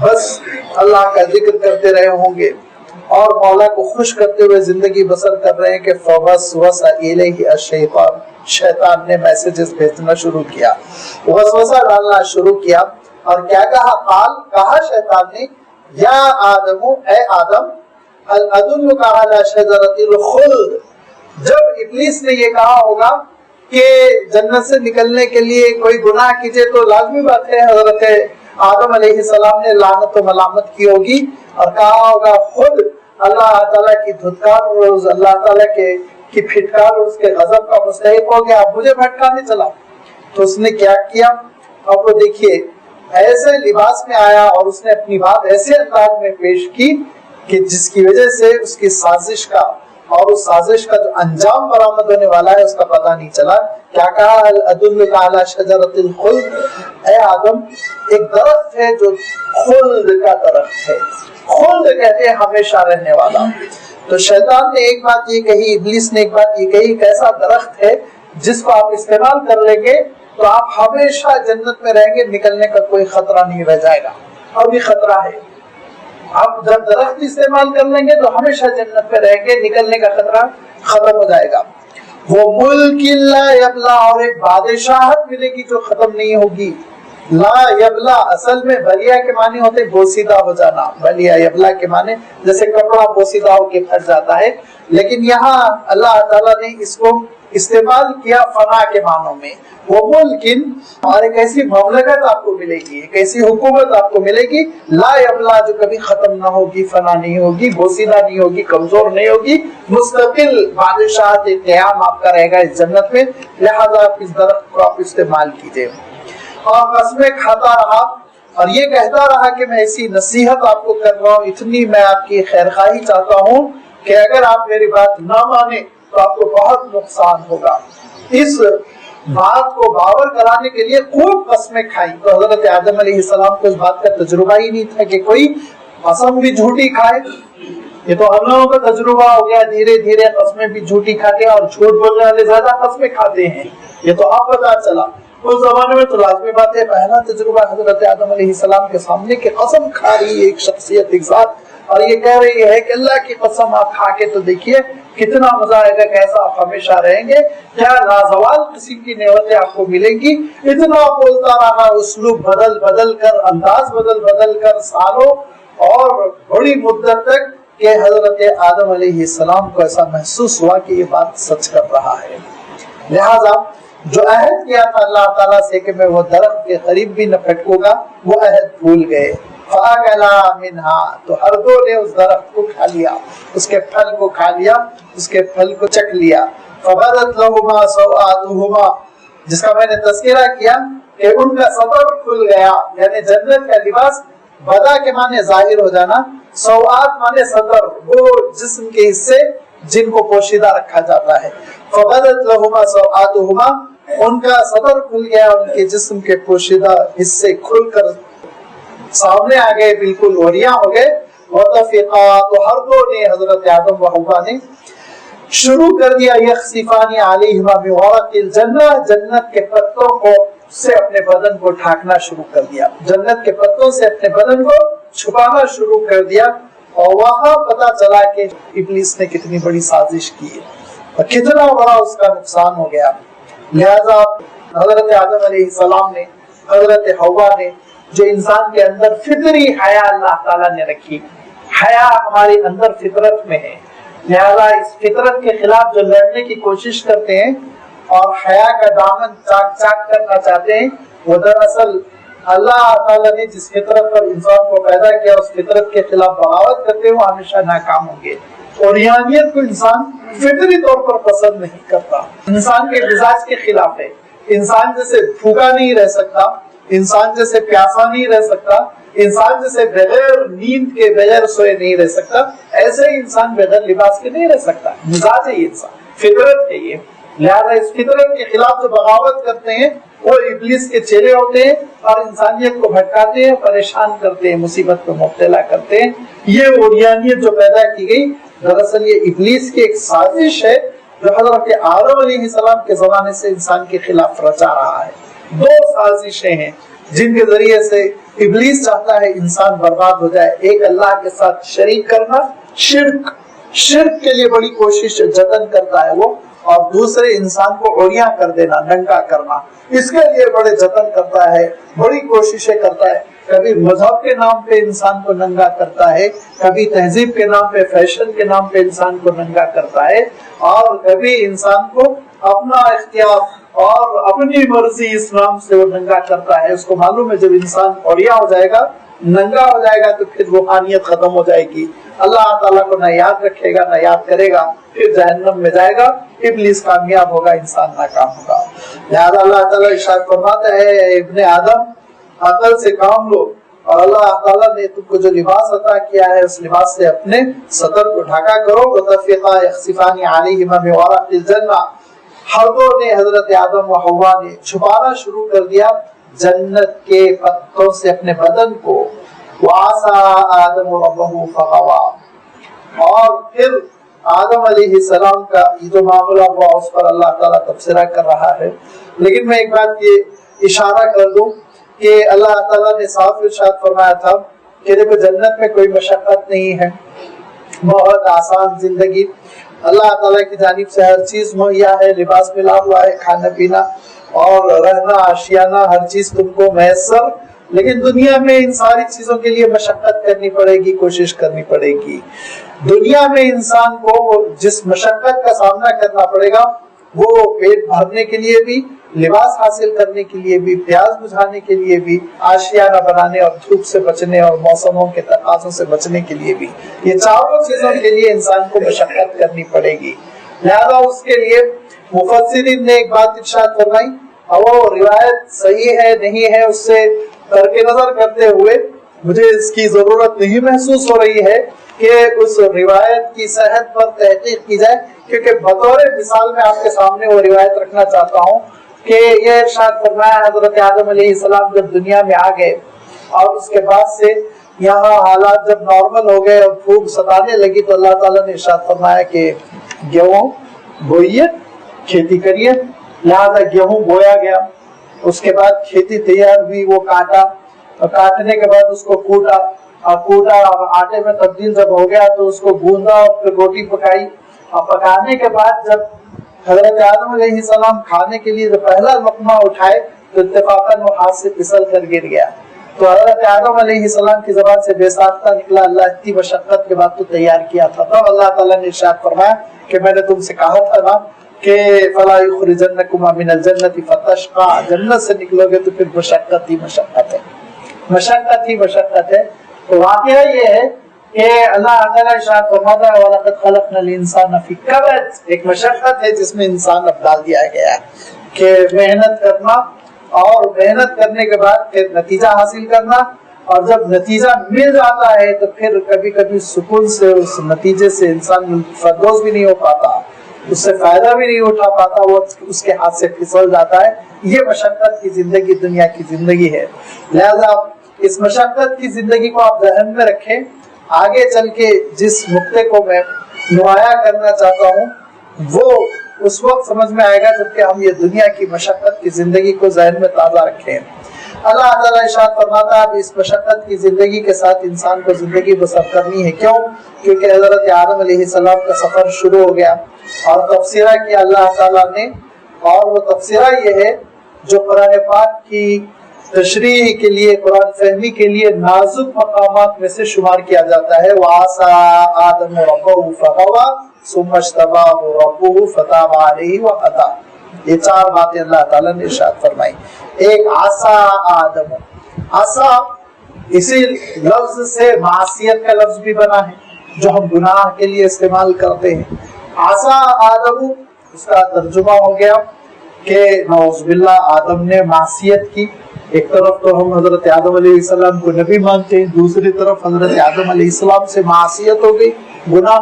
بس اللہ کا ذکر کرتے رہے ہوں گے اور مولا کو خوش کرتے ہوئے زندگی بسر کر رہے ہیں کہ فوسوس الیہ الشیطان، شیطان نے میسجز بھیجنا شروع کیا، وسوسہ ڈالنا شروع کیا. اور کیا کہا شیطان نے، یا آدم، اے آدم، ادلک علی شجرۃ الخلد. جب ابلیس نے یہ کہا ہوگا کہ جنت سے نکلنے کے لیے کوئی گناہ کیجئے تو لازمی بات ہے حضرت آدم علیہ السلام نے لعنت و ملامت کی ہوگی اور کہا ہوگا خود اللہ تعالیٰ کی دھتکار، اللہ تعالیٰ کی پھٹکار، اس کے غضب کا مستحق ہو گیا، اب مجھے بھٹکانے چلا. تو اس نے کیا کیا؟ اب وہ دیکھیے ایسے لباس میں آیا اور اس نے اپنی بات ایسے انداز میں پیش کی کہ جس کی وجہ سے اس کی سازش کا اور اس سازش کا جو انجام برآمد ہونے والا ہے اس کا پتہ نہیں چلا. کیا کہا؟ ادلک علی شجرۃ الخلد، اے آدم ایک درخت ہے جو خلد کا درخت ہے. خلد کہتے ہیں ہمیشہ رہنے والا. تو شیطان نے ایک بات یہ کہی، ابلیس نے ایک بات یہ کہی کہ ایسا درخت ہے جس کو آپ استعمال کر لیں گے تو آپ ہمیشہ جنت میں رہیں گے، نکلنے کا کوئی خطرہ نہیں رہ جائے گا. ابھی خطرہ ہے، اب جب درخت استعمال کر لیں گے تو ہمیشہ جنت میں رہیں گے، نکلنے کا خطرہ ختم ہو جائے گا. وہ ملک لا یبلا، اور ایک بادشاہت ملے گی جو ختم نہیں ہوگی. لا یبلا اصل میں بلیا کے معنی ہوتے بوسیدہ ہو جانا، بلیا یبلا کے معنی جیسے کپڑا بوسیدہ ہو کے پھٹ جاتا ہے، لیکن یہاں اللہ تعالیٰ نے اس کو استعمال کیا فنا کے معنوں میں. وہ ملکن، اور ایک ایسی مملکت آپ کو ملے گی، ایک ایسی حکومت آپ کو ملے گی لا یبلا، جو کبھی ختم نہ ہوگی، فنا نہیں ہوگی، بوسیدہ نہیں ہوگی، کمزور نہیں ہوگی، مستقل بادشاہت قیام آپ کا رہے گا اس جنت میں. لہذا اس درخت کو آپ استعمال کیجئے. اور قسمیں کھاتا رہا اور یہ کہتا رہا کہ میں ایسی نصیحت آپ کو کر رہا ہوں، اتنی میں آپ کی خیرخواہی چاہتا ہوں کہ اگر آپ میری بات نہ مانے تو آپ کو بہت نقصان ہوگا. اس بات کو باور کرانے کے لیے خوب قسمیں کھائیں. تو حضرت آدم علیہ السلام کو اس بات کا تجربہ ہی نہیں تھا کہ کوئی قسم بھی جھوٹی کھائے. یہ تو ہم لوگوں کا تجربہ ہو گیا، دھیرے دھیرے قسمیں بھی جھوٹی کھاتے ہیں اور جھوٹ بولنے والے زیادہ قسمیں کھاتے ہیں. یہ تو اب پتا چلا. اس زمانے میں تو لازمی بات ہے، پہلا تجربہ حضرت آدم علیہ السلام کے سامنے کہ قسم کھا رہی ہے ایک شخصیت، ایک ذات، اور یہ کہہ رہی ہے کہ اللہ کی قسم آپ کھا کے تو دیکھیے کتنا مزہ آئے گا، کیسا آپ ہمیشہ رہیں گے، کیا لازوال قسم کی نعمتیں آپ کو ملیں گی. اتنا بولتا رہا، اسلوب بدل بدل کر، انداز بدل بدل کر، سالوں اور بڑی مدت تک، کہ حضرت آدم علیہ السلام کو ایسا محسوس ہوا کہ یہ بات سچ کر رہا ہے. لہذا جو عہد کیا تھا اللہ تعالیٰ سے کہ میں وہ درخت کے قریب بھی نہ پھٹکوں گا، وہ عہد بھول گئے. فَأَكَلَا مِنْهَا، تو ہر دو نے اس درخت کو کھا لیا، اس کے پھل کو کھا لیا، اس کے پھل کو چکھ لیا. فَبَدَتْ لَهُمَا سَوْآتُهُمَا، جس کا میں نے تذکرہ کیا کہ ان کا سطر کھل گیا. یعنی جنت کا لباس بدا کے معنی ظاہر ہو جانا، سوآت معنی سطر، وہ جسم کے حصے جن کو پوشیدہ رکھا جاتا ہے. فَبَدَتْ لَهُمَا سَوْآتُهُمَا، ان کا سطر کھل گیا، ان کے جسم کے پوشیدہ حصے کھل کر سامنے آ گئے، بالکل اوریاں ہو گئے. وَطَفِقَا، تو ہر دو نے، حضرت آدم و حوا نے شروع کر دیا، یخصفان علیہما من ورق الجنہ، جنت کے پتوں کو سے اپنے بدن کو ڈھانکنا شروع کر دیا، جنت کے پتوں سے اپنے بدن کو چھپانا شروع کر دیا. اور وہاں پتا چلا کہ ابلیس نے کتنی بڑی سازش کی ہے اور کتنا بڑا اس کا نقصان ہو گیا. لہذا حضرت آدم علیہ السلام نے، حضرت حوا نے، جو انسان کے اندر فطری حیا اللہ تعالیٰ نے رکھی، حیا ہمارے اندر فطرت میں ہے، لہذا اس فطرت کے خلاف جو لڑنے کی کوشش کرتے ہیں اور حیا کا دامن چاک چاک کرنا چاہتے ہیں، وہ دراصل اللہ تعالیٰ نے جس فطرت پر انسان کو پیدا کیا اس فطرت کے خلاف بغاوت کرتے ہیں، وہ ہمیشہ ناکام ہوں گے۔ اوریانیت کو انسان فطری طور پر پسند نہیں کرتا، انسان کے مزاج کے خلاف ہے۔ انسان جیسے بھوکا نہیں رہ سکتا، انسان جیسے پیاسا نہیں رہ سکتا، انسان جیسے بغیر نیند کے بغیر سوئے نہیں رہ سکتا، ایسے ہی انسان بغیر لباس کے نہیں رہ سکتا۔ مزاج ہے یہ انسان، فطرت ہے یہ۔ لہذا اس فطرت کے خلاف جو بغاوت کرتے ہیں وہ ابلیس کے چیلے ہوتے ہیں اور انسانیت کو بھٹکاتے ہیں، پریشان کرتے ہیں، مصیبت میں مبتلا کرتے ہیں۔ یہ اوریانیت جو پیدا کی گئی دراصل یہ ابلیس کی ایک سازش ہے جو حضرت آدم علیہ السلام کے زمانے سے انسان کے خلاف رچا رہا ہے۔ دو سازشیں ہیں جن کے ذریعے سے ابلیس چاہتا ہے انسان برباد ہو جائے۔ ایک اللہ کے ساتھ شریک کرنا، شرک کے لیے بڑی کوشش جتن کرتا ہے وہ، اور دوسرے انسان کو عریاں کر دینا، ننگا کرنا، اس کے لیے بڑے جتن کرتا ہے، بڑی کوششیں کرتا ہے۔ کبھی مذہب کے نام پہ انسان کو ننگا کرتا ہے، کبھی تہذیب کے نام پہ، فیشن کے نام پہ انسان کو ننگا کرتا ہے، اور کبھی انسان کو اپنا اختیار اور اپنی مرضی اس نام سے وہ ننگا کرتا ہے۔ اس کو معلوم ہے جب انسان عریاں ہو جائے گا، ننگا ہو جائے گا تو پھر روحانیت ختم ہو جائے گی، اللہ تعالیٰ کو نہ یاد رکھے گا نہ یاد کرے گا، پھر جہنم میں جائے گا، ابلیس کامیاب ہوگا، انسان ناکام ہوگا۔ لہذا اللہ تعالیٰ ارشاد فرماتا ہے، اے ابن آدم عقل سے کام لو، اور اللہ تعالیٰ نے تم کو جو لباس عطا کیا ہے اس لباس سے اپنے صدر کو ڈھکا کرو۔ وَتَفِقَا يَخْصِفَانِ عَلَيْهِمَا مِنْ وَرَقِ الْجَنَّةِ، ہر دو نے، حضرت آدم و حوا نے چھپانا شروع کر دیا جنت کے پتوں سے اپنے بدن کو۔ وَعَصَىٰ آدَمُ رَبَّهُ فَغَوَىٰ، اور پھر آدم علیہ السلام کا یہ جو معاملہ ہوا اس پر اللہ تعالیٰ تبصرہ کر رہا ہے۔ لیکن میں ایک بات یہ اشارہ کر دوں کہ اللہ تعالیٰ نے صاف ارشاد فرمایا تھا کہ دیکھو جنت میں کوئی مشقت نہیں ہے، بہت آسان زندگی، اللہ تعالیٰ کی جانب سے ہر چیز مہیا ہے، لباس ملا ہوا ہے، کھانا پینا اور رہنا آشیانہ ہر چیز تم کو میسر۔ لیکن دنیا میں ان ساری چیزوں کے لیے مشقت کرنی پڑے گی، کوشش کرنی پڑے گی۔ دنیا میں انسان کو جس مشقت کا سامنا کرنا پڑے گا وہ پیٹ بھرنے کے لیے بھی، لباس حاصل کرنے کے لیے بھی، پیاس بجھانے کے لیے بھی، آشیانہ بنانے اور دھوپ سے بچنے اور موسموں کے تقاضوں سے بچنے کے لیے بھی، یہ چاروں چیزوں کے لیے انسان کو مشقت کرنی پڑے گی۔ لہذا اس کے لیے مفسرین نے ایک بات ارشاد فرمائی، اور وہ روایت صحیح ہے نہیں ہے اس سے ترک نظر کرتے ہوئے مجھے اس کی ضرورت نہیں محسوس ہو رہی ہے کہ اس روایت کی صحت پر تحقیق کی جائے، کیونکہ بطور مثال میں آپ کے سامنے وہ روایت رکھنا چاہتا ہوں کہ یہ ارشاد فرمایا حضرت آدم علیہ السلام جب دنیا میں آ گئے اور اس کے بعد سے یہاں حالات جب نارمل ہو گئے اور بھوک ستانے لگی تو اللہ تعالیٰ نے ارشاد فرمایا کہ گیہوں بوئیے، کھیتی کریے۔ لہذا گیہوں بویا گیا، اس کے بعد کھیتی تیار ہوئی، وہ کاٹا، اور کاٹنے کے بعد اس کو کوٹا، اور کوٹا اور آٹے میں تبدیل جب ہو گیا تو اس کو گوندا اور پھر روٹی پکائی، اور پکانے کے بعد جب حضرت آدم علیہ السلام کھانے کے لیے جب پہلا لقمہ اٹھائے تو اتفاقاً وہ ہاتھ سے پھسل کر گر گیا۔ تو حضرت آدم علیہ السلام کی زبان سے بے ساختہ نکلا، اللہ اتنی مشقت کے بعد تو تیار کیا تھا۔ تب اللہ تعالیٰ نے ارشاد فرمایا کہ میں نے تم سے کہا تھا نا کہ فلا یخرجنکما من الجنۃ فتشقى، جنت سے نکلو گے تو پھر مشقت ہی مشقت ہے، مشقت ہی مشقت ہے۔ تو واقعہ یہ ہے کہ اللہ تعالیٰ ارشاد فرماتا ہے وَلَقَدْ خَلَقْنَا الْإِنسَانَ فِي كَبَدٍ، ایک مشقت ہے جس میں انسان اب ڈال دیا گیا ہے کہ محنت کرنا، اور محنت کرنے کے بعد پھر نتیجہ حاصل کرنا، اور جب نتیجہ مل جاتا ہے تو پھر کبھی کبھی سکون سے اس نتیجے سے انسان فردوس بھی نہیں ہو پاتا، اس سے فائدہ بھی نہیں اٹھا پاتا، وہ اس کے ہاتھ سے پھسل جاتا ہے۔ یہ مشقت کی زندگی دنیا کی زندگی ہے۔ لہذا اس مشقت کی زندگی کو آپ ذہن میں رکھیں۔ آگے چل کے جس نقطے کو میں نمایاں کرنا چاہتا ہوں وہ اس وقت سمجھ میں آئے گا جبکہ ہم یہ دنیا کی مشقت کی زندگی کو ذہن میں تازہ رکھیں۔ اللہ تعالیٰ ارشاد فرماتا ہے اس مشقت کی زندگی کے ساتھ انسان کو زندگی بسر کرنی ہے۔ کیوں؟ کیونکہ حضرت آدم علیہ السلام کا سفر شروع ہو گیا اور تفسیرہ کیا اللہ تعالیٰ نے، اور وہ تفسیرہ یہ ہے جو قرآن پاک کی تشریح کے لیے، قرآن فہمی کے لیے نازک مقامات میں سے شمار کیا جاتا ہے۔ وَعَصَىٰ آدَمُ رَبَّهُ فَغَوَىٰ ثُمَّ اجْتَبَاهُ رَبُّهُ فَتَابَ عَلَيْهِ وَهَدَىٰ۔ یہ 4 باتیں اللہ تعالیٰ نے ارشاد فرمائی۔ ایک عَصَىٰ آدَمُ، عصا اسی لفظ سے معصیت کا لفظ بھی بنا ہے جو ہم گناہ کے لیے استعمال کرتے ہیں۔ عصا آدم، اس کا ترجمہ ہو گیا کہ نعوذ باللہ آدم نے معصیت کی۔ ایک طرف تو ہم حضرت آدم علیہ السلام کو نبی مانتے ہیں، دوسری طرف حضرت آدم علیہ السلام سے معصیت ہو گئی، گناہ،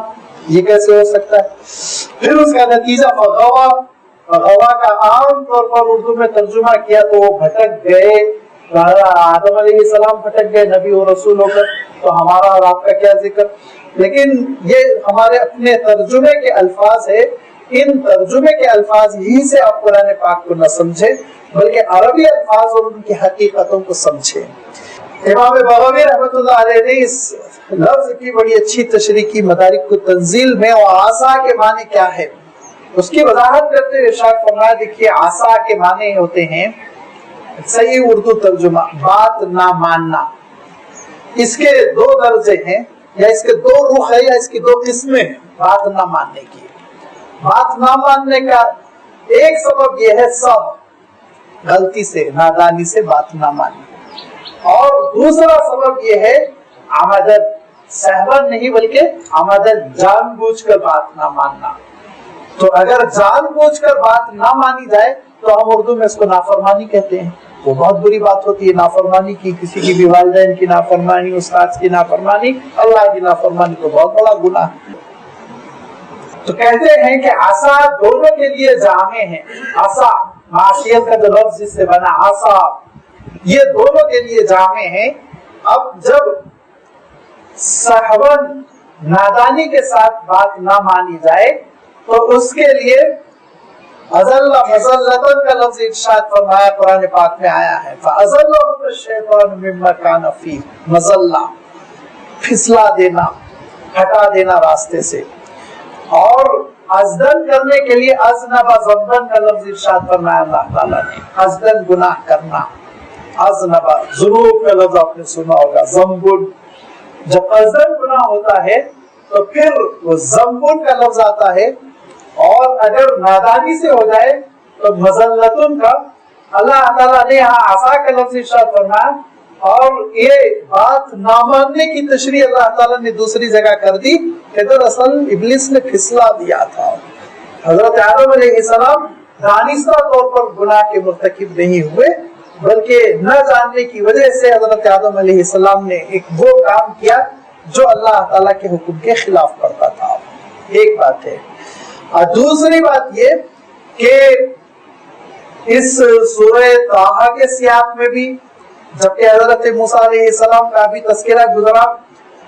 یہ کیسے ہو سکتا ہے؟ پھر اس کا نتیجہ فغوا، فغوا کا عام طور پر اردو میں ترجمہ کیا تو وہ بھٹک گئے۔ آدم علیہ السلام بھٹک گئے نبی اور رسول ہو کر، تو ہمارا اور آپ کا کیا ذکر؟ لیکن یہ ہمارے اپنے ترجمے کے الفاظ ہے، ان ترجمے کے الفاظ ہی سے آپ قرآن پاک کو نہ سمجھے بلکہ عربی الفاظ اور ان کی حقیقتوں کو سمجھے۔ امام بغوی رحمۃ اللہ علیہ نے اس لفظ کی بڑی اچھی تشریح کی مدارک کو تنزیل میں، اور عصا کے معنی کیا ہے اس کی وضاحت کرتے ہوئے ارشاد فرمایا، دیکھیے عصا کے معنی ہوتے ہیں، صحیح اردو ترجمہ، بات نہ ماننا۔ اس کے 2 درجے ہیں، یا اس کے 2 رخ ہے، یا اس کی 2 قسمیں ہیں بات نہ ماننے کی۔ بات نہ ماننے کا ایک سبب یہ ہے سب غلطی سے، نادانی سے بات نہ ماننا، اور دوسرا سبب یہ ہے عمدن، سہون نہیں بلکہ عمدن، جان بوجھ کر بات نہ ماننا۔ تو اگر جان بوجھ کر بات نہ مانی جائے تو ہم اردو میں اس کو نافرمانی کہتے ہیں۔ وہ بہت بری بات ہوتی ہے نافرمانی کی، کسی کی بھی والدین کی نافرمانی، استاد کی نافرمانی، اللہ کی نافرمانی تو بہت بڑا گناہ ہے۔ تو کہتے ہیں کہ عصا دونوں کے لیے جامع ہے۔ عصا معصیت کا جو لفظ اس سے بنا، عصا، یہ دونوں کے لیے جامع ہے۔ اب جب سہون، نادانی کے ساتھ بات نہ مانی جائے تو اس کے لیے ازل مزلتن کا لفظ ارشاد فرمایا قرآن پاک میں آیا ہے، فَأَزَلَّهُمُ الشَّيْطَانُ مِمَّا كَانَ فِيهِ، مزلہ، پھسلا دینا، ہٹا دینا راستے سے۔ اور ازدن کرنے کے لیے ازنب ذنبن کا لفظ ارشاد فرمایا اللہ تعالیٰ نے، ازدن گناہ کرنا، ازنب، ذنوب کا لفظ آپ نے سنا ہوگا، ذنبن، جب ازدن گناہ ہوتا ہے تو پھر وہ ذنبن کا لفظ آتا ہے، اور اگر نادانی سے ہو جائے تو مزلتن کا، اللہ تعالیٰ نے یہاں عصا کا لفظ ارشاد فرمایا، اور یہ بات نہ ماننے کی تشریح اللہ تعالیٰ نے دوسری جگہ کر دی کہ دراصل ابلیس نے پھسلا دیا تھا۔ حضرت آدم علیہ السلام دانستہ طور پر گناہ کے مرتکب نہیں ہوئے، بلکہ نہ جاننے کی وجہ سے حضرت آدم علیہ السلام نے ایک وہ کام کیا جو اللہ تعالیٰ کے حکم کے خلاف پڑتا تھا۔ ایک بات ہے، اور دوسری بات یہ کہ اس سورہ طٰہٰ کے سیاق میں بھی جبکہ حضرت موسیٰ علیہ السلام کا بھی تذکرہ گزرا،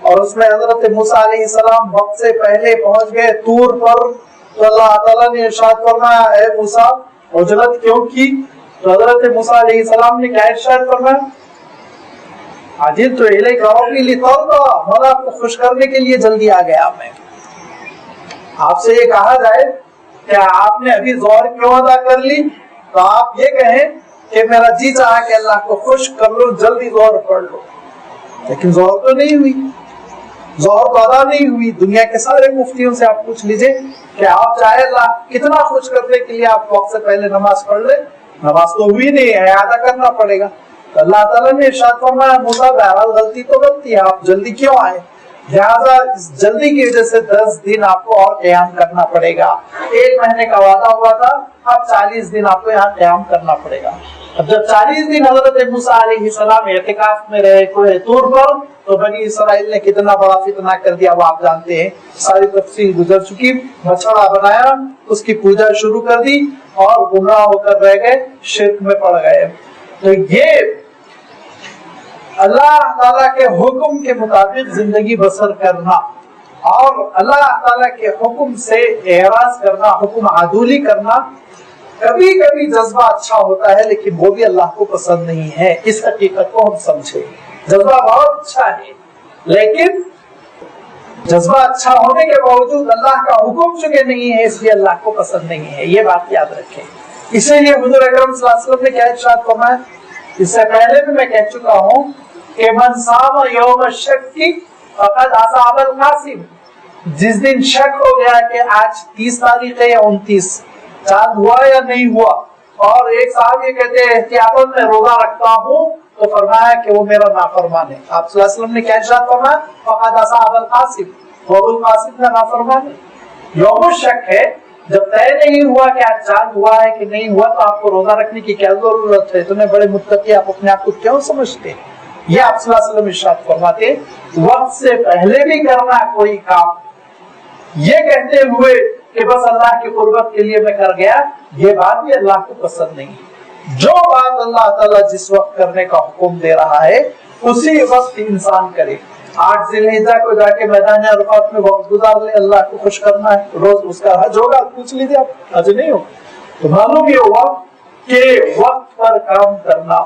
اور اس میں حضرت موسیٰ علیہ السلام وقت سے پہلے پہنچ گئے طور پر، تو اللہ تعالیٰ نے ارشاد فرمایا، اے موسیٰ عجلت کیوں کی؟ تو حضرت موسیٰ علیہ السلام نے کیا ارشاد فرمایا؟ عجلت الیک ربی لترضی، میں آپ کو خوش کرنے کے لیے جلدی آ گیا میں۔ آپ سے یہ کہا جائے کہ آپ نے ابھی ظہر کیوں ادا کر لی، تو آپ یہ کہیں کہ میرا جی چاہا کہ اللہ کو خوش کر لو، جلدی ظہر پڑھ لو، لیکن ظہر تو نہیں ہوئی، ظہر تو ادا نہیں ہوئی۔ دنیا کے سارے مفتیوں سے آپ پوچھ لیجئے کہ آپ چاہے اللہ کتنا خوش کرنے کے لیے آپ وقت سے پہلے نماز پڑھ لیں، نماز تو ہوئی نہیں ہے، اعادہ کرنا پڑے گا۔ تو اللہ تعالیٰ نے ارشاد فرمایا، موسیٰ بہرحال غلطی تو غلطی ہے، آپ جلدی کیوں آئے؟ لہٰذا اس جلدی کی وجہ سے 10 دن آپ کو اور قیام کرنا پڑے گا۔ 1 مہینے کا وعدہ ہوا تھا، اب 40 دن آپ کو یہاں قیام کرنا پڑے گا۔ اب جب 40 دن حضرت موسیٰ علیہ السلام اعتکاف میں رہے کوہ طور پر، تو بنی اسرائیل نے کتنا بڑا فتنہ کر دیا وہ آپ جانتے ہیں، ساری تفصیل گزر چکی۔ بچڑا بنایا، اس کی پوجا شروع کر دی، اور گمراہ ہو کر رہ گئے، شرک میں پڑ گئے۔ تو یہ اللہ تعالیٰ کے حکم کے مطابق زندگی بسر کرنا اور اللہ تعالیٰ کے حکم سے اعراض کرنا، حکم عدولی کرنا، کبھی کبھی جذبہ اچھا ہوتا ہے لیکن وہ بھی اللہ کو پسند نہیں ہے۔ اس حقیقت کو ہم سمجھیں، جذبہ بہت اچھا ہے لیکن جذبہ اچھا ہونے کے باوجود اللہ کا حکم چونکہ نہیں ہے، اس لیے اللہ کو پسند نہیں ہے، یہ بات یاد رکھیں۔ اسی لیے حضور اکرم صلی اللہ علیہ وسلم نے کیا ارشاد فرمایا، اس سے پہلے بھی میں کہہ چکا ہوں کہ من صام یوم الشک فقد اصاب القاسم، جس دن شک ہو گیا کہ آج 30 تاریخ ہے یا 29، چاند ہوا یا نہیں ہوا، اور ایک صاحب یہ کہتے ہیں احتیاطاً میں روزہ رکھتا ہوں، تو فرمایا کہ وہ میرا نافرمان ہے۔ آپ صلی اللہ علیہ وسلم نے کیا ارشاد فرمایا؟ فقد اصاب القاسم، وہ ابو القاسم کا نافرمان ہے۔ یوم الشک ہے، جب طے نہیں ہوا کہ آج چاند ہوا ہے کہ نہیں ہوا، تو آپ کو روزہ رکھنے کی کیا ضرورت ہے؟ اتنے بڑے متقی آپ اپنے آپ کو کیوں سمجھتے ہیں؟ یہ آپ صلی اللہ علیہ وسلم ارشاد فرماتے وقت سے پہلے بھی کرنا کوئی کام، یہ کہتے ہوئے کہ بس اللہ کی قربت کے لیے میں کر گیا، یہ بات بھی اللہ کو پسند نہیں ہے۔ جو بات اللہ تعالیٰ جس وقت کرنے کا حکم دے رہا ہے اسی وقت انسان کرے۔ 8 ذی الحجہ کو جا کے میدان عرفات میں وقت گزار لے، اللہ کو خوش کرنا ہے، روز اس کا حج ہوگا، پوچھ لیجیے آپ، حج نہیں ہو تو معلوم یہ ہوا کہ وقت پر کام کرنا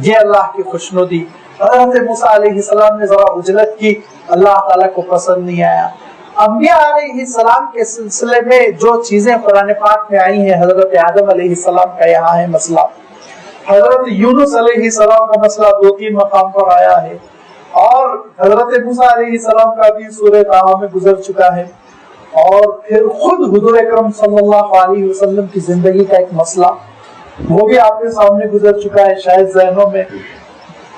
یہ اللہ کی خوشنودی۔ حضرت موسیٰ علیہ السلام نے ذرا عجلت کی، اللہ تعالیٰ کو پسند نہیں آیا۔ انبیاء علیہ السلام کے سلسلے میں جو چیزیں قرآن پاک میں آئی ہیں، حضرت آدم علیہ السلام کا یہاں ہے مسئلہ، حضرت یونس علیہ السلام کا مسئلہ 2-3 مقام پر آیا ہے، اور حضرت موسیٰ علیہ السلام کا بھی سورہ طٰہٰ میں گزر چکا ہے، اور پھر خود حضور اکرم صلی اللہ علیہ وسلم کی زندگی کا ایک مسئلہ وہ بھی آپ کے سامنے گزر چکا ہے، شاید ذہنوں میں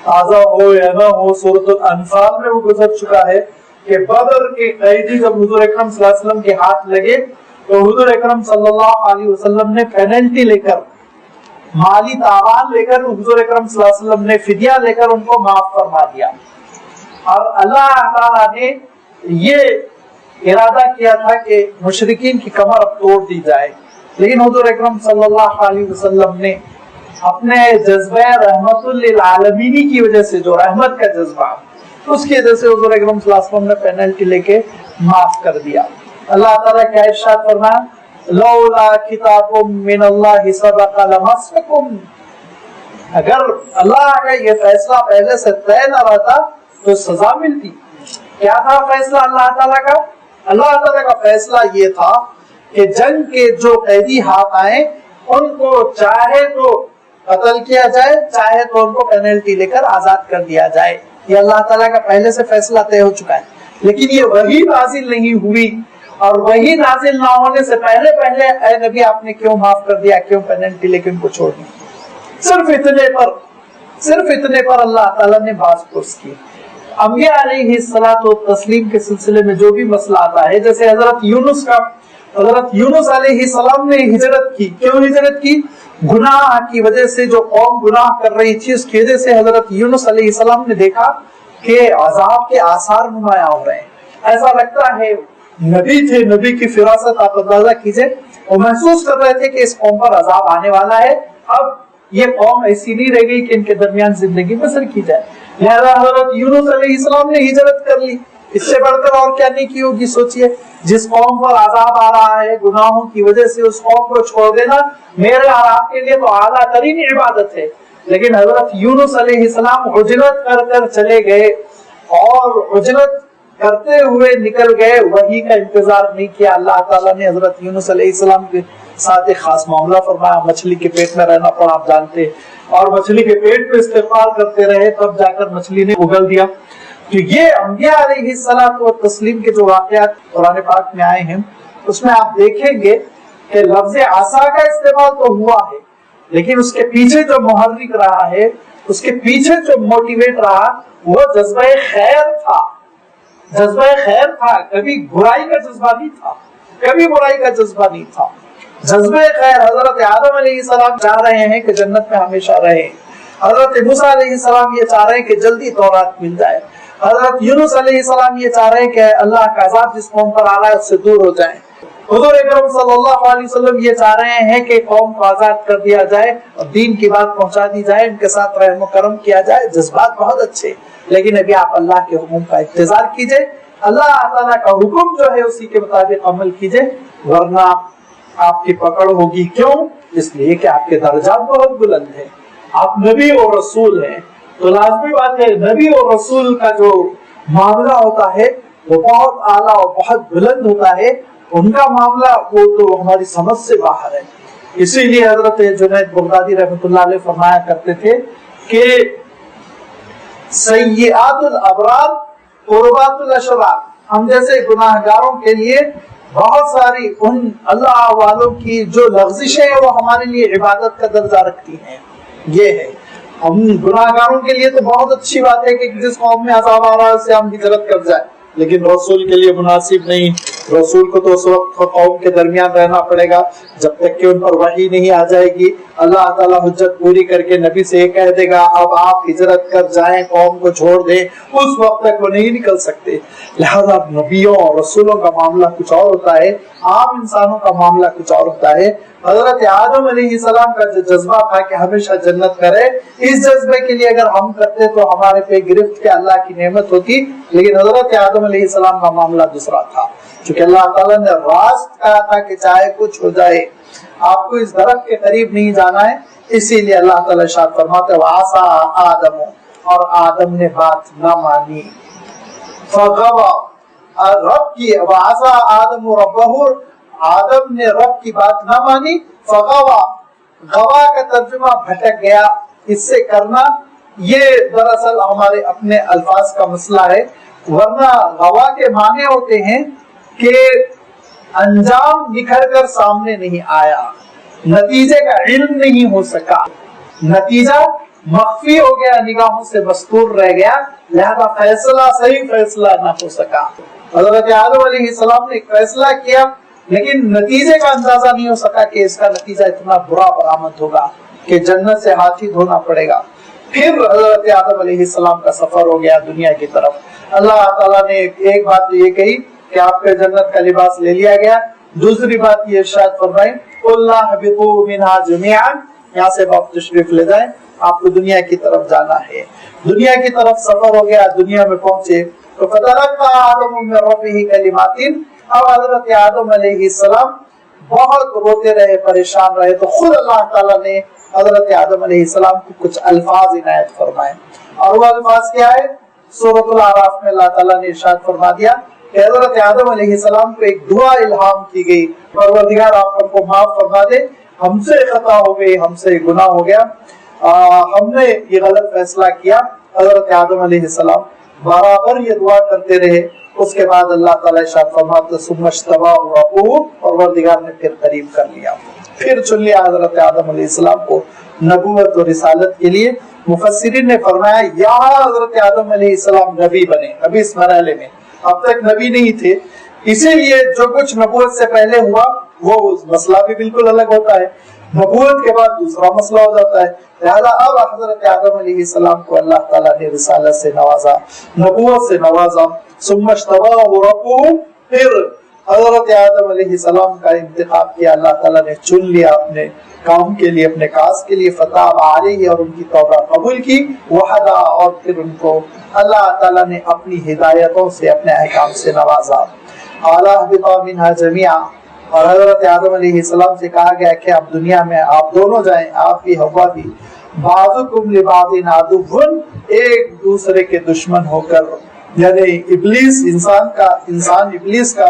تازہ ہو یا نہ ہو، سورۃ الانفال میں وہ گزر چکا ہے کہ بدر کے قیدی جب حضور اکرم صلی اللہ علیہ وسلم کے ہاتھ لگے تو حضور اکرم صلی اللہ علیہ وسلم نے پینلٹی لے کر، مالی تاوان لے کر، حضور اکرم صلی اللہ علیہ وسلم نے فدیہ لے کر ان کو معاف فرما دیا، اور اللہ تعالیٰ نے یہ ارادہ کیا تھا کہ مشرکین کی کمر اب توڑ دی جائے، لیکن حضور اکرم صلی اللہ علیہ وسلم نے اپنے جذبہ رحمت للعالمین کی وجہ سے، جو رحمت کا جذبہ، اس کی وجہ سے حضور اکرم صلی اللہ علیہ وسلم نے پینلٹی لے کے معاف کر دیا۔ اللہ تعالیٰ کیا ارشاد فرمایا؟ لولا کتاب من اللہ سبق لمسکم، اگر اللہ کا یہ فیصلہ پہلے سے طے نہ رہتا تو سزا ملتی۔ کیا تھا فیصلہ اللہ تعالیٰ کا؟ اللہ تعالیٰ کا فیصلہ یہ تھا کہ جنگ کے جو قیدی ہاتھ آئے ان کو چاہے تو قتل کیا جائے، چاہے تو ان کو پینلٹی لے کر آزاد کر دیا جائے۔ یہ اللہ تعالیٰ کا پہلے سے فیصلہ طے ہو چکا ہے، لیکن یہ وحی نازل نہیں ہوئی، اور وحی نازل نہ ہونے سے پہلے اے نبی آپ نے کیوں معاف کر دیا، کیوں پینلٹی لے کے ان کو چھوڑ دیا؟ صرف اتنے پر اللہ تعالیٰ نے باز پرس کی۔ انبیاء علیہ الصلوۃ والتسلیم کے سلسلے میں جو بھی مسئلہ آتا ہے، جیسے حضرت یونس علیہ السلام نے ہجرت کی، کیوں ہجرت کی؟ گناہ کی وجہ سے، جو قوم گناہ کر رہی تھی اس کی وجہ سے حضرت یونس علیہ السلام نے دیکھا کہ عذاب کے آثار نمایاں ہو رہے ہیں، ایسا لگتا ہے نبی تھے، نبی کی فراست آپ اندازہ کیجئے، وہ محسوس کر رہے تھے کہ اس قوم پر عذاب آنے والا ہے، اب یہ قوم ایسی نہیں رہ گئی کہ ان کے درمیان زندگی بسر کی جائے، لہذا حضرت یونس علیہ السلام نے ہجرت کر لی۔ اس سے بڑھ کر اور کیا نہیں کی ہوگی؟ سوچئے، جس قوم پر عذاب آ رہا ہے گناہوں کی وجہ سے، اس قوم کو چھوڑ دینا میرے اور آپ کے لیے تو اعلیٰ ترین عبادت ہے، لیکن حضرت یونس علیہ السلام عجلت کر کر چلے گئے، اور عجلت کرتے ہوئے نکل گئے، وحی کا انتظار نہیں کیا۔ اللہ تعالیٰ نے حضرت یونس علیہ السلام کے ساتھ ایک خاص معاملہ فرمایا، مچھلی کے پیٹ میں رہنا پڑا، آپ جانتے، اور مچھلی کے پیٹ پہ استغفار کرتے رہے، تب جا کر مچھلی نے اگل دیا۔ تو یہ انبیاء علیہ الصلوۃ والتسلیم کے جو واقعات قرآن پاک میں آئے ہیں، اس میں آپ دیکھیں گے کہ لفظ عصا کا استعمال تو ہوا ہے، لیکن اس کے پیچھے جو محرک رہا ہے، اس کے پیچھے جو موٹیویٹ رہا، وہ جذبہ خیر تھا، جذبہ خیر تھا، کبھی برائی کا جذبہ نہیں تھا، کبھی برائی کا جذبہ نہیں تھا، جذبہ خیر۔ حضرت آدم علیہ السلام چاہ رہے ہیں کہ جنت میں ہمیشہ رہے، حضرت موسیٰ علیہ السلام یہ چاہ رہے ہیں کہ جلدی تورات مل جائے، حضرت یونس علیہ السلام یہ چاہ رہے ہیں کہ اللہ کا عذاب جس قوم پر آ رہا ہے اس سے دور ہو جائیں، حضور اکرم صلی اللہ علیہ وسلم یہ چاہ رہے ہیں کہ قوم کو آزاد کر دیا جائے اور دین کی بات پہنچا دی جائے، ان کے ساتھ رحم و کرم کیا جائے۔ جذبات بہت اچھے، لیکن ابھی آپ اللہ کے حکم کا انتظار کیجئے، اللہ تعالیٰ کا حکم جو ہے اسی کے مطابق عمل کیجئے، ورنہ آپ کی پکڑ ہوگی۔ کیوں؟ اس لیے کہ آپ کے درجات بہت بلند ہیں، آپ نبی اور رسول ہیں، تو لازمی بات ہے نبی اور رسول کا جو معاملہ ہوتا ہے وہ بہت اعلیٰ اور بہت بلند ہوتا ہے، ان کا معاملہ وہ تو ہماری سمجھ سے باہر ہے۔ اسی لیے حضرت جنید بغدادی رحمۃ اللہ علیہ فرمایا کرتے تھے کہ سیئات الابرار قربات الاشرار، ہم جیسے گناہگاروں کے لیے بہت ساری ان اللہ والوں کی جو لغزشیں ہیں وہ ہمارے لیے عبادت کا درجہ رکھتی ہیں. یہ ہے ہم گناہگاروں کے لیے تو بہت اچھی بات ہے کہ جس قوم میں عذاب آ رہا ہے اس سے ہم ہجرت کر جائیں، لیکن رسول کے لیے مناسب نہیں. رسول کو تو اس وقت قوم کے درمیان رہنا پڑے گا جب تک کہ ان پر وحی نہیں آ جائے گی. اللہ تعالیٰ حجت پوری کر کے نبی سے یہ کہہ دے گا اب آپ ہجرت کر جائیں، قوم کو چھوڑ دیں، اس وقت تک وہ نہیں نکل سکتے. لہذا نبیوں اور رسولوں کا معاملہ کچھ اور ہوتا ہے، عام انسانوں کا معاملہ کچھ اور ہوتا ہے. حضرت آدم علیہ السلام کا جو جذبہ تھا کہ ہمیشہ جنت کرے، اس جذبے کے لیے اگر ہم کرتے تو ہمارے پہ گرفت کے اللہ کی نعمت ہوتی، لیکن حضرت آدم علیہ السلام کا معاملہ دوسرا تھا. چونکہ اللہ تعالیٰ نے راست کہا تھا کہ چاہے کچھ ہو جائے آپ کو اس درخت کے قریب نہیں جانا ہے، اسی لیے اللہ تعالیٰ ارشاد فرماتے وعصا آدم، اور آدم نے بات نہ مانی. فغوا، رب کی وعصا آدم ربہ، آدم نے رب کی بات نہ مانی. فغوا، غوا کا ترجمہ بھٹک گیا. اس سے کرنا یہ دراصل ہمارے اپنے الفاظ کا مسئلہ ہے، ورنہ غوا کے معنی ہوتے ہیں کہ انجام نکھر کر سامنے نہیں آیا، نتیجے کا علم نہیں ہو سکا، نتیجہ مخفی ہو گیا، نگاہوں سے مستور رہ گیا، لہذا فیصلہ صحیح فیصلہ نہ ہو سکا. حضرت آدم علیہ السلام نے ایک فیصلہ کیا لیکن نتیجے کا اندازہ نہیں ہو سکا کہ اس کا نتیجہ اتنا برا برآمد ہوگا کہ جنت سے ہاتھی دھونا پڑے گا. پھر حضرت آدم علیہ السلام کا سفر ہو گیا دنیا کی طرف. اللہ تعالیٰ نے ایک بات تو یہ کہی کہ آپ کے جنت کا لباس لے لیا گیا، دوسری بات یہ ارشاد فرمائیں قُلْنَا اهْبِطُوا مِنْهَا جَمِيعًا، یہاں سے آپ تشریف لے جائیں، آپ کو دنیا کی طرف جانا ہے. دنیا کی طرف سفر ہو گیا، دنیا میں پہنچے تو فَتَلَقَّىٰ آدَمُ مِن رَّبِّهِ كَلِمَاتٍ. اب حضرت آدم علیہ السلام بہت روتے رہے، پریشان رہے، تو خود اللہ تعالیٰ نے حضرت آدم علیہ السلام کو کچھ الفاظ عنایت فرمائے. اور وہ الفاظ کیا ہے؟ سورۃ الاعراف میں اللہ تعالیٰ نے ارشاد فرما دیا کہ حضرت آدم علیہ السلام کو ایک دعا الہام کی گئی، پروردگار آپ ہم کو معاف فرما دے، ہم سے خطا ہو گئی، ہم سے گناہ ہو گیا، ہم نے یہ غلط فیصلہ کیا. حضرت آدم علیہ السلام برابر یہ دعا کرتے رہے. اس کے بعد اللہ تعالیٰ ارشاد فرماتے ثم اجتباہ ربہ، پروردگار نے پھر قریب کر لیا، پھر چن لیا حضرت آدم علیہ السلام کو نبوت اور رسالت کے لیے. مفسرین نے فرمایا یہاں حضرت آدم علیہ السلام نبی بنے، ابھی اس مرحلے میں اب تک نبی نہیں تھے، اسی لیے جو کچھ نبوت سے پہلے ہوا وہ مسئلہ بھی بالکل الگ ہوتا ہے، نبوت کے بعد دوسرا مسئلہ ہو جاتا ہے. لہذا اب حضرت آدم علیہ السلام کو اللہ تعالیٰ نے رسالت سے نوازا، نبوت سے نوازا. ثم اجتباہ ربہ، پھر حضرت آدم علیہ السلام کا انتخاب کیا، اللہ تعالیٰ نے چن لیا اپنے کام کے لیے، اپنے کاز کے لیے. فتاب علیہ، اور ان کی توبہ قبول کی. وحدا، اور پھر ان کو اللہ تعالیٰ نے اپنی ہدایتوں سے، اپنے احکام سے نوازا. اعلیٰ اهبطا منها جميعا، اور حضرت آدم علیہ السلام سے کہا گیا کہ اب دنیا میں آپ دونوں جائیں، آپ بھی حوا بھی. بعضکم لبعض عدو، ایک دوسرے کے دشمن ہو کر، یعنی ابلیس انسان ابلیس کا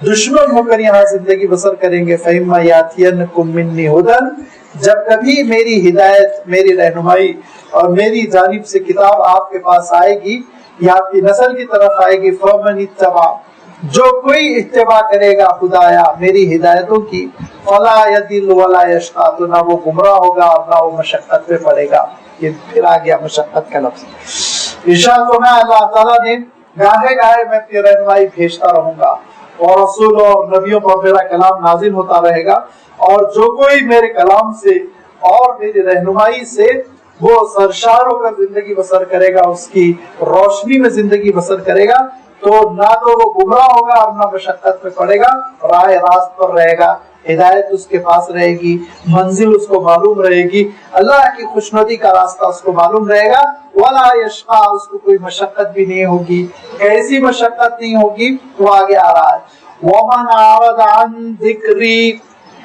دشمن ہو کر یہاں زندگی بسر کریں گے. فَإِمَّا يَأْتِيَنَّكُم مِّنِّي هُدًى، جب کبھی میری ہدایت، میری رہنمائی اور میری جانب سے کتاب آپ کے پاس آئے گی یا آپ کی نسل کی طرف آئے گی، فَمَنِ اتَّبَعَ، جو کوئی اتباع کرے گا خدایا میری ہدایتوں کی، فَلَا يَضِلُّ وَلَا يَشْقَىٰ، تو نہ وہ گمراہ ہوگا اور نہ وہ مشقت پہ پڑے گا. یہ پھر آ گیا مشقت کا لفظ. ارشاد فرمایا اللہ تعالیٰ نے گاہے گاہے میں اپنی رہنمائی بھیجتا رہوں گا اور رسولوں اور نبیوں پر میرا کلام نازل ہوتا رہے گا، اور جو کوئی میرے کلام سے اور میری رہنمائی سے وہ سرشار ہو کر زندگی بسر کرے گا، اس کی روشنی میں زندگی بسر کرے گا، تو نہ تو وہ گمراہ ہوگا اور نہ مشقت میں پڑے گا، راہ راست پر رہے گا، ہدایت اس کے پاس رہے گی، منزل اس کو معلوم رہے گی، اللہ کی خوشنودی کا راستہ اس کو معلوم رہے گا. ولا یشقا، اس کو کوئی مشقت بھی نہیں ہوگی، ایسی مشقت نہیں ہوگی. وہ آگے آ رہا ہے ومن اعرض عن ذکری،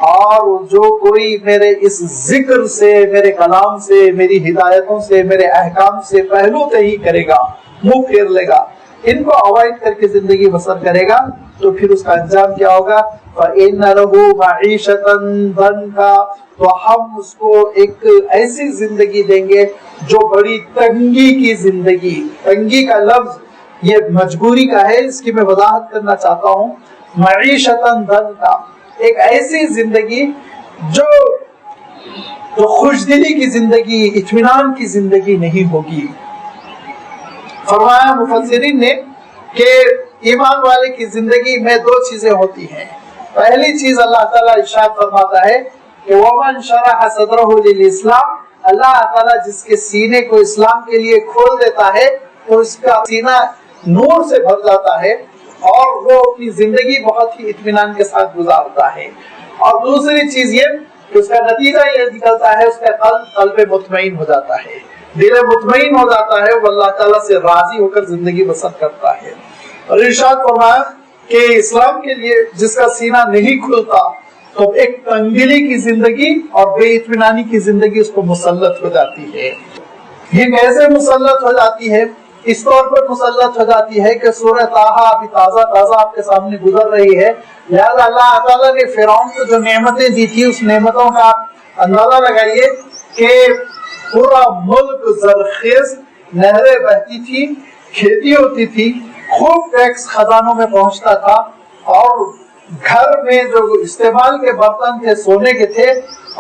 اور جو کوئی میرے اس ذکر سے، میرے کلام سے، میری ہدایتوں سے، میرے احکام سے پہلو تہی کرے گا، منہ پھیر لے گا، ان کو اوائڈ کر کے زندگی بسر کرے گا، تو پھر اس کا انجام کیا ہوگا؟ فَإِنَّ لَهُ مَعِيشَةً ضَنْكَ، تو ہم اس کو ایک ایسی زندگی دیں گے جو بڑی تنگی کی زندگی. تنگی کا لفظ یہ مجبوری کا ہے، اس کی میں وضاحت کرنا چاہتا ہوں. معیشتاً ضنکا، ایک ایسی زندگی جو خوش دلی کی زندگی، اطمینان کی زندگی نہیں ہوگی. فرمایا مفسرین نے کہ ایمان والے کی زندگی میں دو چیزیں ہوتی ہیں. پہلی چیز اللہ تعالیٰ ارشاد فرماتا ہے کہ وَمَنْ شَرَحَ صَدْرَهُ لِلْإِسْلَامِ، اللہ تعالیٰ جس کے سینے کو اسلام کے لیے کھول دیتا ہے تو اس کا سینہ نور سے بھر جاتا ہے اور وہ اپنی زندگی بہت ہی اطمینان کے ساتھ گزارتا ہے. اور دوسری چیز یہ کہ اس کا نتیجہ یہ نکلتا ہے، اس کا قلب مطمئن ہو جاتا ہے، دل مطمئن ہو جاتا ہے، وہ اللہ تعالیٰ سے راضی ہو کر زندگی بسر کرتا ہے. اور ارشاد فرمایا کہ اسلام کے لیے جس کا سینہ نہیں کھلتا تو ایک تنگدلی کی زندگی اور بے اطمینانی کی زندگی اس کو مسلط ہو جاتی ہے. یہ کیسے مسلط ہو جاتی ہے؟ اس طور پر مسلط ہو جاتی ہے کہ سورہ طٰہٰ ابھی تازہ آپ کے سامنے گزر رہی ہے. لہذا اللہ تعالیٰ نے فرعون کو جو نعمتیں دی تھی اس نعمتوں کا اندازہ لگائیے کہ پورا ملک زرخیز، نہریں بہتی تھی، کھیتی ہوتی تھی، خوب ٹیکس خزانوں میں پہنچتا تھا، اور گھر میں جو استعمال کے برتن تھے سونے کے تھے،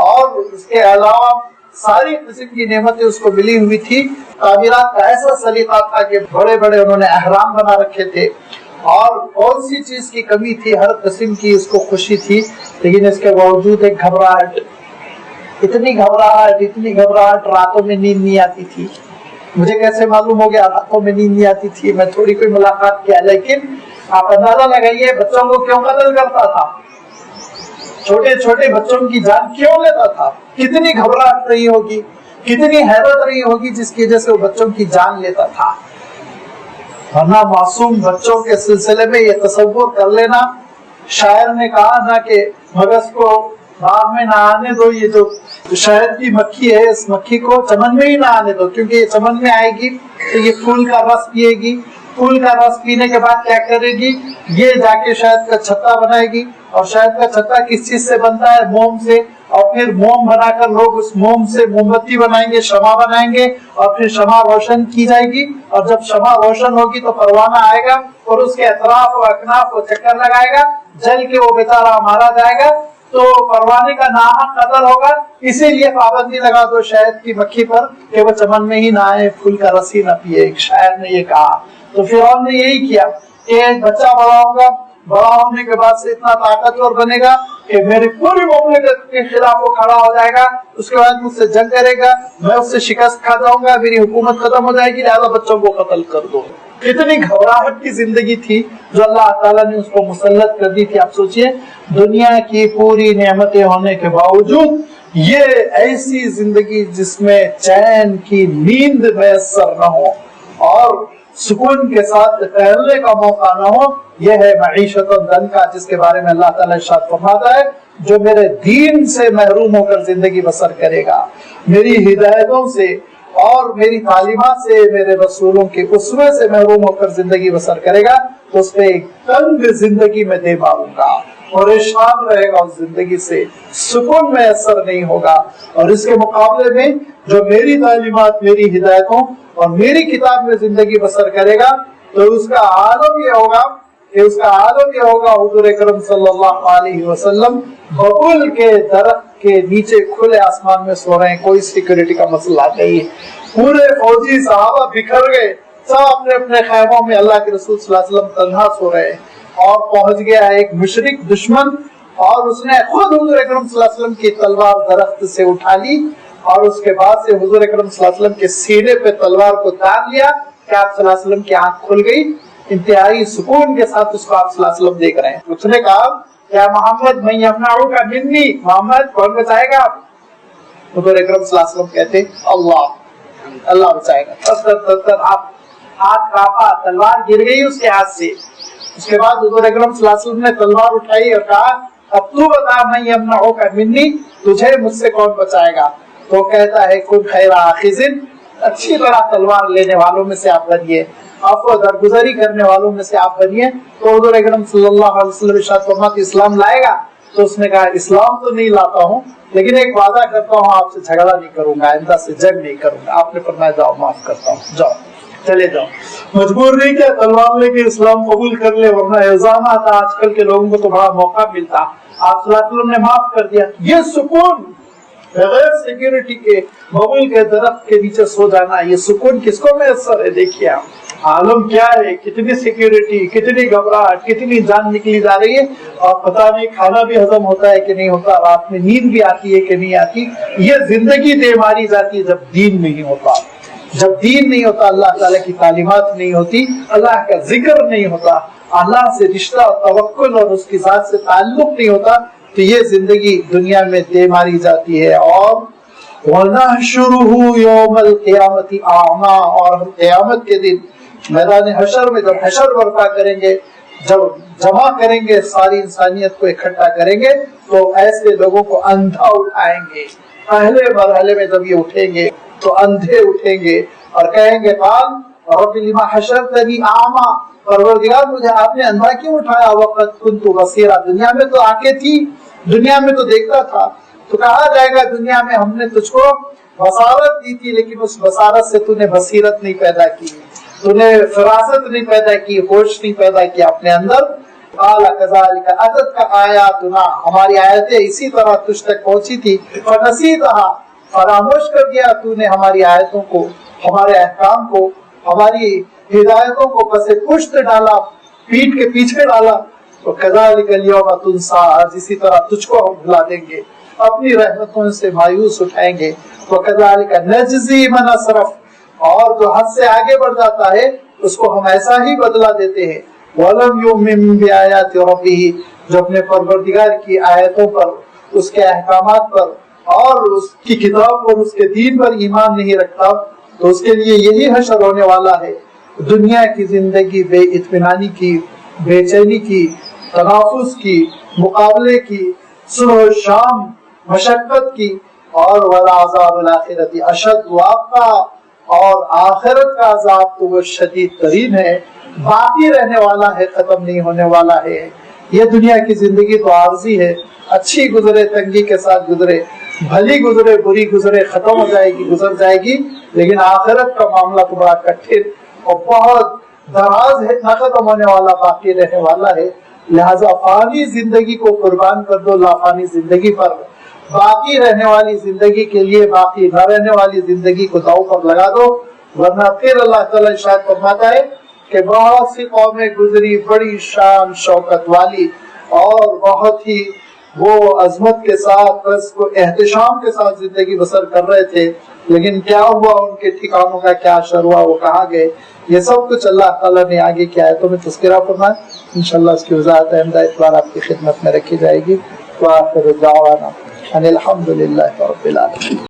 اور اس کے علاوہ ساری قسم کی نعمتیں اس کو ملی ہوئی تھی. تعمیرات کا ایسا سلیقہ تھا کہ بڑے بڑے انہوں نے احرام بنا رکھے تھے، اور کون سی چیز کی کمی تھی؟ ہر قسم کی اس کو خوشی تھی. لیکن اس کے باوجود ایک گھبراہٹ، اتنی گھبراہٹ، راتوں میں نیند نہیں آتی تھی. مجھے کیسے معلوم ہو گیا راتوں میں نیند نہیں آتی تھی؟ میں تھوڑی کوئی ملاقات کیا، لیکن آپ اندازہ لگائیے بچوں کو کیوں قتل کرتا تھا، چھوٹے چھوٹے بچوں کی جان کیوں لیتا تھا؟ کتنی گھبراہٹ رہی ہوگی، کتنی حیرت رہی ہوگی جس کی وجہ سے وہ بچوں کی جان لیتا تھا. ورنہ معصوم بچوں کے سلسلے میں یہ تصور کر لینا، شاعر نے کہا نا کہ مگس کو باغ میں نہ آنے دو، یہ جو شہد کی مکھی ہے اس مکھی کو چمن میں ہی نہ آنے دو، کیونکہ یہ چمن میں آئے گی تو یہ پھول کا رس پیے گی، پھول کا رس پینے کے بعد کیا کرے گی؟ یہ جا کے شہد کا چھتا بنائے گی. اور شہد کا چھتا کس چیز سے بنتا ہے؟ موم سے. اور پھر موم بنا کر لوگ اس موم سے موم بتی بنائیں گے، شمع بنائیں گے، اور پھر شمع روشن کی جائے گی. اور جب شمع روشن ہوگی تو پروانہ آئے گا اور اس کے اطراف و اکناف کو چکر لگائے گا، جل کے وہ بیچارہ مارا جائے گا. تو پروانے کا ناحق قتل ہوگا. اسی لیے پابندی لگا دو شہد کی مکھی پر کہ وہ چمن میں ہی نہ آئے، پھول کا رس ہی نہ پیے. ایک شاعر نے یہ کہا. تو فرعون نے یہی کیا کہ بچہ بڑا ہوگا، بڑا ہونے کے بعد سے اتنا طاقتور بنے گا کہ میری پوری مملکت کے خلاف وہ کھڑا ہو جائے گا، اس کے بعد مجھ سے جنگ کرے گا، میں اس سے شکست کھا جاؤں گا، میری حکومت ختم ہو جائے گی، لہذا بچوں کو قتل کر دو. کتنی گھبراہٹ کی زندگی تھی جو اللہ تعالیٰ نے اس کو مسلط کر دی تھی. آپ سوچئے دنیا کی پوری نعمتیں ہونے کے باوجود یہ ایسی زندگی جس میں چین کی نیند میسر نہ ہو اور سکون کے ساتھ ٹہلنے کا موقع نہ ہو، یہ ہے معیشت ضنکا، جس کے بارے میں اللہ تعالیٰ ارشاد فرماتا ہے جو میرے دین سے محروم ہو کر زندگی بسر کرے گا، میری ہدایتوں سے اور میری تعلیمات سے، میرے رسولوں کے اسوے سے محروم ہو کر زندگی بسر کرے گا تو اس پہ ایک تنگ زندگی میں دے ماروں گا، پریشان رہے گا، اس زندگی سے سکون میسر نہیں ہوگا. اور اس کے مقابلے میں جو میری تعلیمات، میری ہدایتوں اور میری کتاب میں زندگی بسر کرے گا تو اس کا عالم یہ ہوگا حضور اکرم صلی اللہ علیہ وسلم ببول کے درخت کے نیچے کھلے آسمان میں سو رہے ہیں، کوئی سیکورٹی کا مسئلہ نہیں. پورے فوجی صحابہ بکھر گئے، سب اپنے اپنے خیموں میں، اللہ کے رسول صلی اللہ علیہ وسلم تنہا سو رہے ہیں. اور پہنچ گیا ایک مشرک دشمن اور اس نے خود حضور اکرم صلی اللہ علیہ وسلم کی تلوار درخت سے اٹھا لی اور اس کے بعد سے حضور اکرم صلی اللہ علیہ وسلم کے سینے پہ تلوار کو تان لیا کہ آپ صلی اللہ علیہ وسلم کی آنکھ کھل گئی. انتہائی سکون کے ساتھ اس کو آپ صلی اللہ علیہ وسلم دیکھ رہے ہیں. اس نے کہا کیا محمد من یمنعک منی، محمد کون بچائے گا آپ؟ حضور اکرم صلی اللہ علیہ وسلم کہتے اللہ بچائے گا. ہاتھ کاپا، تلوار گر گئی اس کے ہاتھ سے. اس کے بعد حضور اکرم صلی اللہ علیہ وسلم نے تلوار اٹھائی اور کہا اب تو بتا من یمنعک منی، تجھے مجھ سے کون بچائے گا؟ تو کہتا ہے کن خیر آخذ، اچھی طرح تلوار لینے والوں میں سے آپ بنیے. عفو درگزری کرنے والوں میں سے آپ بنیے. تو حضور اکرم صلی اللہ علیہ وسلم ارشاد فرماتے اسلام لائے گا؟ تو اس نے کہا اسلام تو نہیں لاتا ہوں لیکن ایک وعدہ کرتا ہوں آپ سے جھگڑا نہیں کروں گا، آئندہ سے جنگ نہیں کروں گا. آپ نے فرمایا جاؤ معاف کرتا ہوں، جاؤ چلے جاؤ. مجبور نہیں کیا تلوار لے کے اسلام قبول کر لے، ورنہ الزامات آج کل کے لوگوں کو تو بڑا موقع ملتا. آپ صلی اللہ علیہ وسلم نے معاف کر دیا. یہ سکون بغیر سیکیورٹی کے ببول کے درخت کے نیچے سو جانا، یہ سکون کس کو میسر ہے؟ دیکھیے آپ عالم کیا ہے، کتنی سیکیورٹی، کتنی گھبراہٹ، کتنی جان نکلی جا رہی ہے اور پتہ نہیں کھانا بھی ہضم ہوتا ہے کہ نہیں ہوتا، رات میں نیند بھی آتی ہے کہ نہیں آتی. یہ زندگی دے ماری جاتی ہے جب دین نہیں ہوتا. جب دین نہیں ہوتا، اللہ تعالیٰ کی تعلیمات نہیں ہوتی، اللہ کا ذکر نہیں ہوتا، اللہ سے رشتہ توکل اور اس کی ذات سے تعلق نہیں ہوتا، تو یہ زندگی دنیا میں دے ماری جاتی ہے. اور وَنَحْشُرُهُ يَوْمَ الْقِيَامَةِ أَعْمَى، اور ہم قیامت کے دن میدان حشر میں جب حشر برپا کریں گے، جب جمع کریں گے ساری انسانیت کو اکٹھا کریں گے، تو ایسے لوگوں کو اندھا اٹھائیں گے. پہلے مرحلے میں جب یہ اٹھیں گے تو اندھے اٹھیں گے اور کہیں گے قال رب لما حشرتنی اعمی، پروردگار مجھے آپ نے اندھا کیوں اٹھایا، وقت کنت بصیرا، دنیا میں تو آنکھیں تھی، دنیا میں تو دیکھتا تھا. تو کہا جائے گا دنیا میں ہم نے تجھ کو بصارت دی تھی لیکن اس بصارت سے تو نے بصیرت نہیں پیدا کی، تو نے فراست نہیں پیدا کی، ہوش نہیں پیدا کیا اپنے اندر. قال كذلك اتتك آیاتنا، ہماری آیتیں اسی طرح تجھ تک پہنچی تھی، فنسیتها، فراموش کر دیا تو نے ہماری آیتوں کو، ہمارے احکام کو، ہماری ہدایتوں کو پس پشت ڈالا، پیٹ کے پیچھے ڈالا. تو كذلك اليوم تنسى، آج اسی طرح تجھ کو ہم بھلا دیں گے، اپنی رحمتوں سے مایوس اٹھائیں گے. وكذلك نجزي من اسرف، اور جو حد سے آگے بڑھ جاتا ہے اس کو ہم ایسا ہی بدلہ دیتے ہیں. وَلَمْ يُؤْمِنْ بِآيَاتِ رَبِّهِ، جو اپنے پروردگار کی آیتوں پر، اس کے احکامات پر اور اس کی کتاب پر، اس کے دین پر ایمان نہیں رکھتا، تو اس کے لیے یہی حشر ہونے والا ہے. دنیا کی زندگی بے اطمینانی کی، بے چینی کی، تنافس کی، مقابلے کی، صبح و شام مشقت کی، اور وَالْعَذَابُ الْآخِرَةِ أَشَدُّ وَأَبْقَىٰ، اور آخرت کا عذاب تو وہ شدید ترین ہے، باقی رہنے والا ہے، ختم نہیں ہونے والا ہے. یہ دنیا کی زندگی تو عارضی ہے، اچھی گزرے تنگی کے ساتھ گزرے، بھلی گزرے بری گزرے، ختم ہو جائے گی، گزر جائے گی. لیکن آخرت کا معاملہ تو بڑا کٹھن اور بہت دراز ہے، نہ ختم ہونے والا، باقی رہنے والا ہے. لہذا فانی زندگی کو قربان کر دو لافانی زندگی پر، باقی رہنے والی زندگی کے لیے باقی نہ رہنے والی زندگی کو داؤ پر لگا دو، ورنہ پھر اللہ تعالیٰ ارشاد فرماتا ہے کہ بہت سی قومیں گزری بڑی شان شوکت والی اور بہت ہی وہ عظمت کے ساتھ، احتشام کے ساتھ زندگی بسر کر رہے تھے، لیکن کیا ہوا، ان کے ٹھکانوں کا کیا اثر ہوا، وہ کہاں گئے. یہ سب کچھ اللہ تعالیٰ نے آگے کی آیتوں میں تذکرہ فرمایا. انشاءاللہ اس کی وضاحت آئندہ اتوار آپ کی خدمت میں رکھی جائے گی. وآخر دعوانا ان الحمد للہ رب العالمین.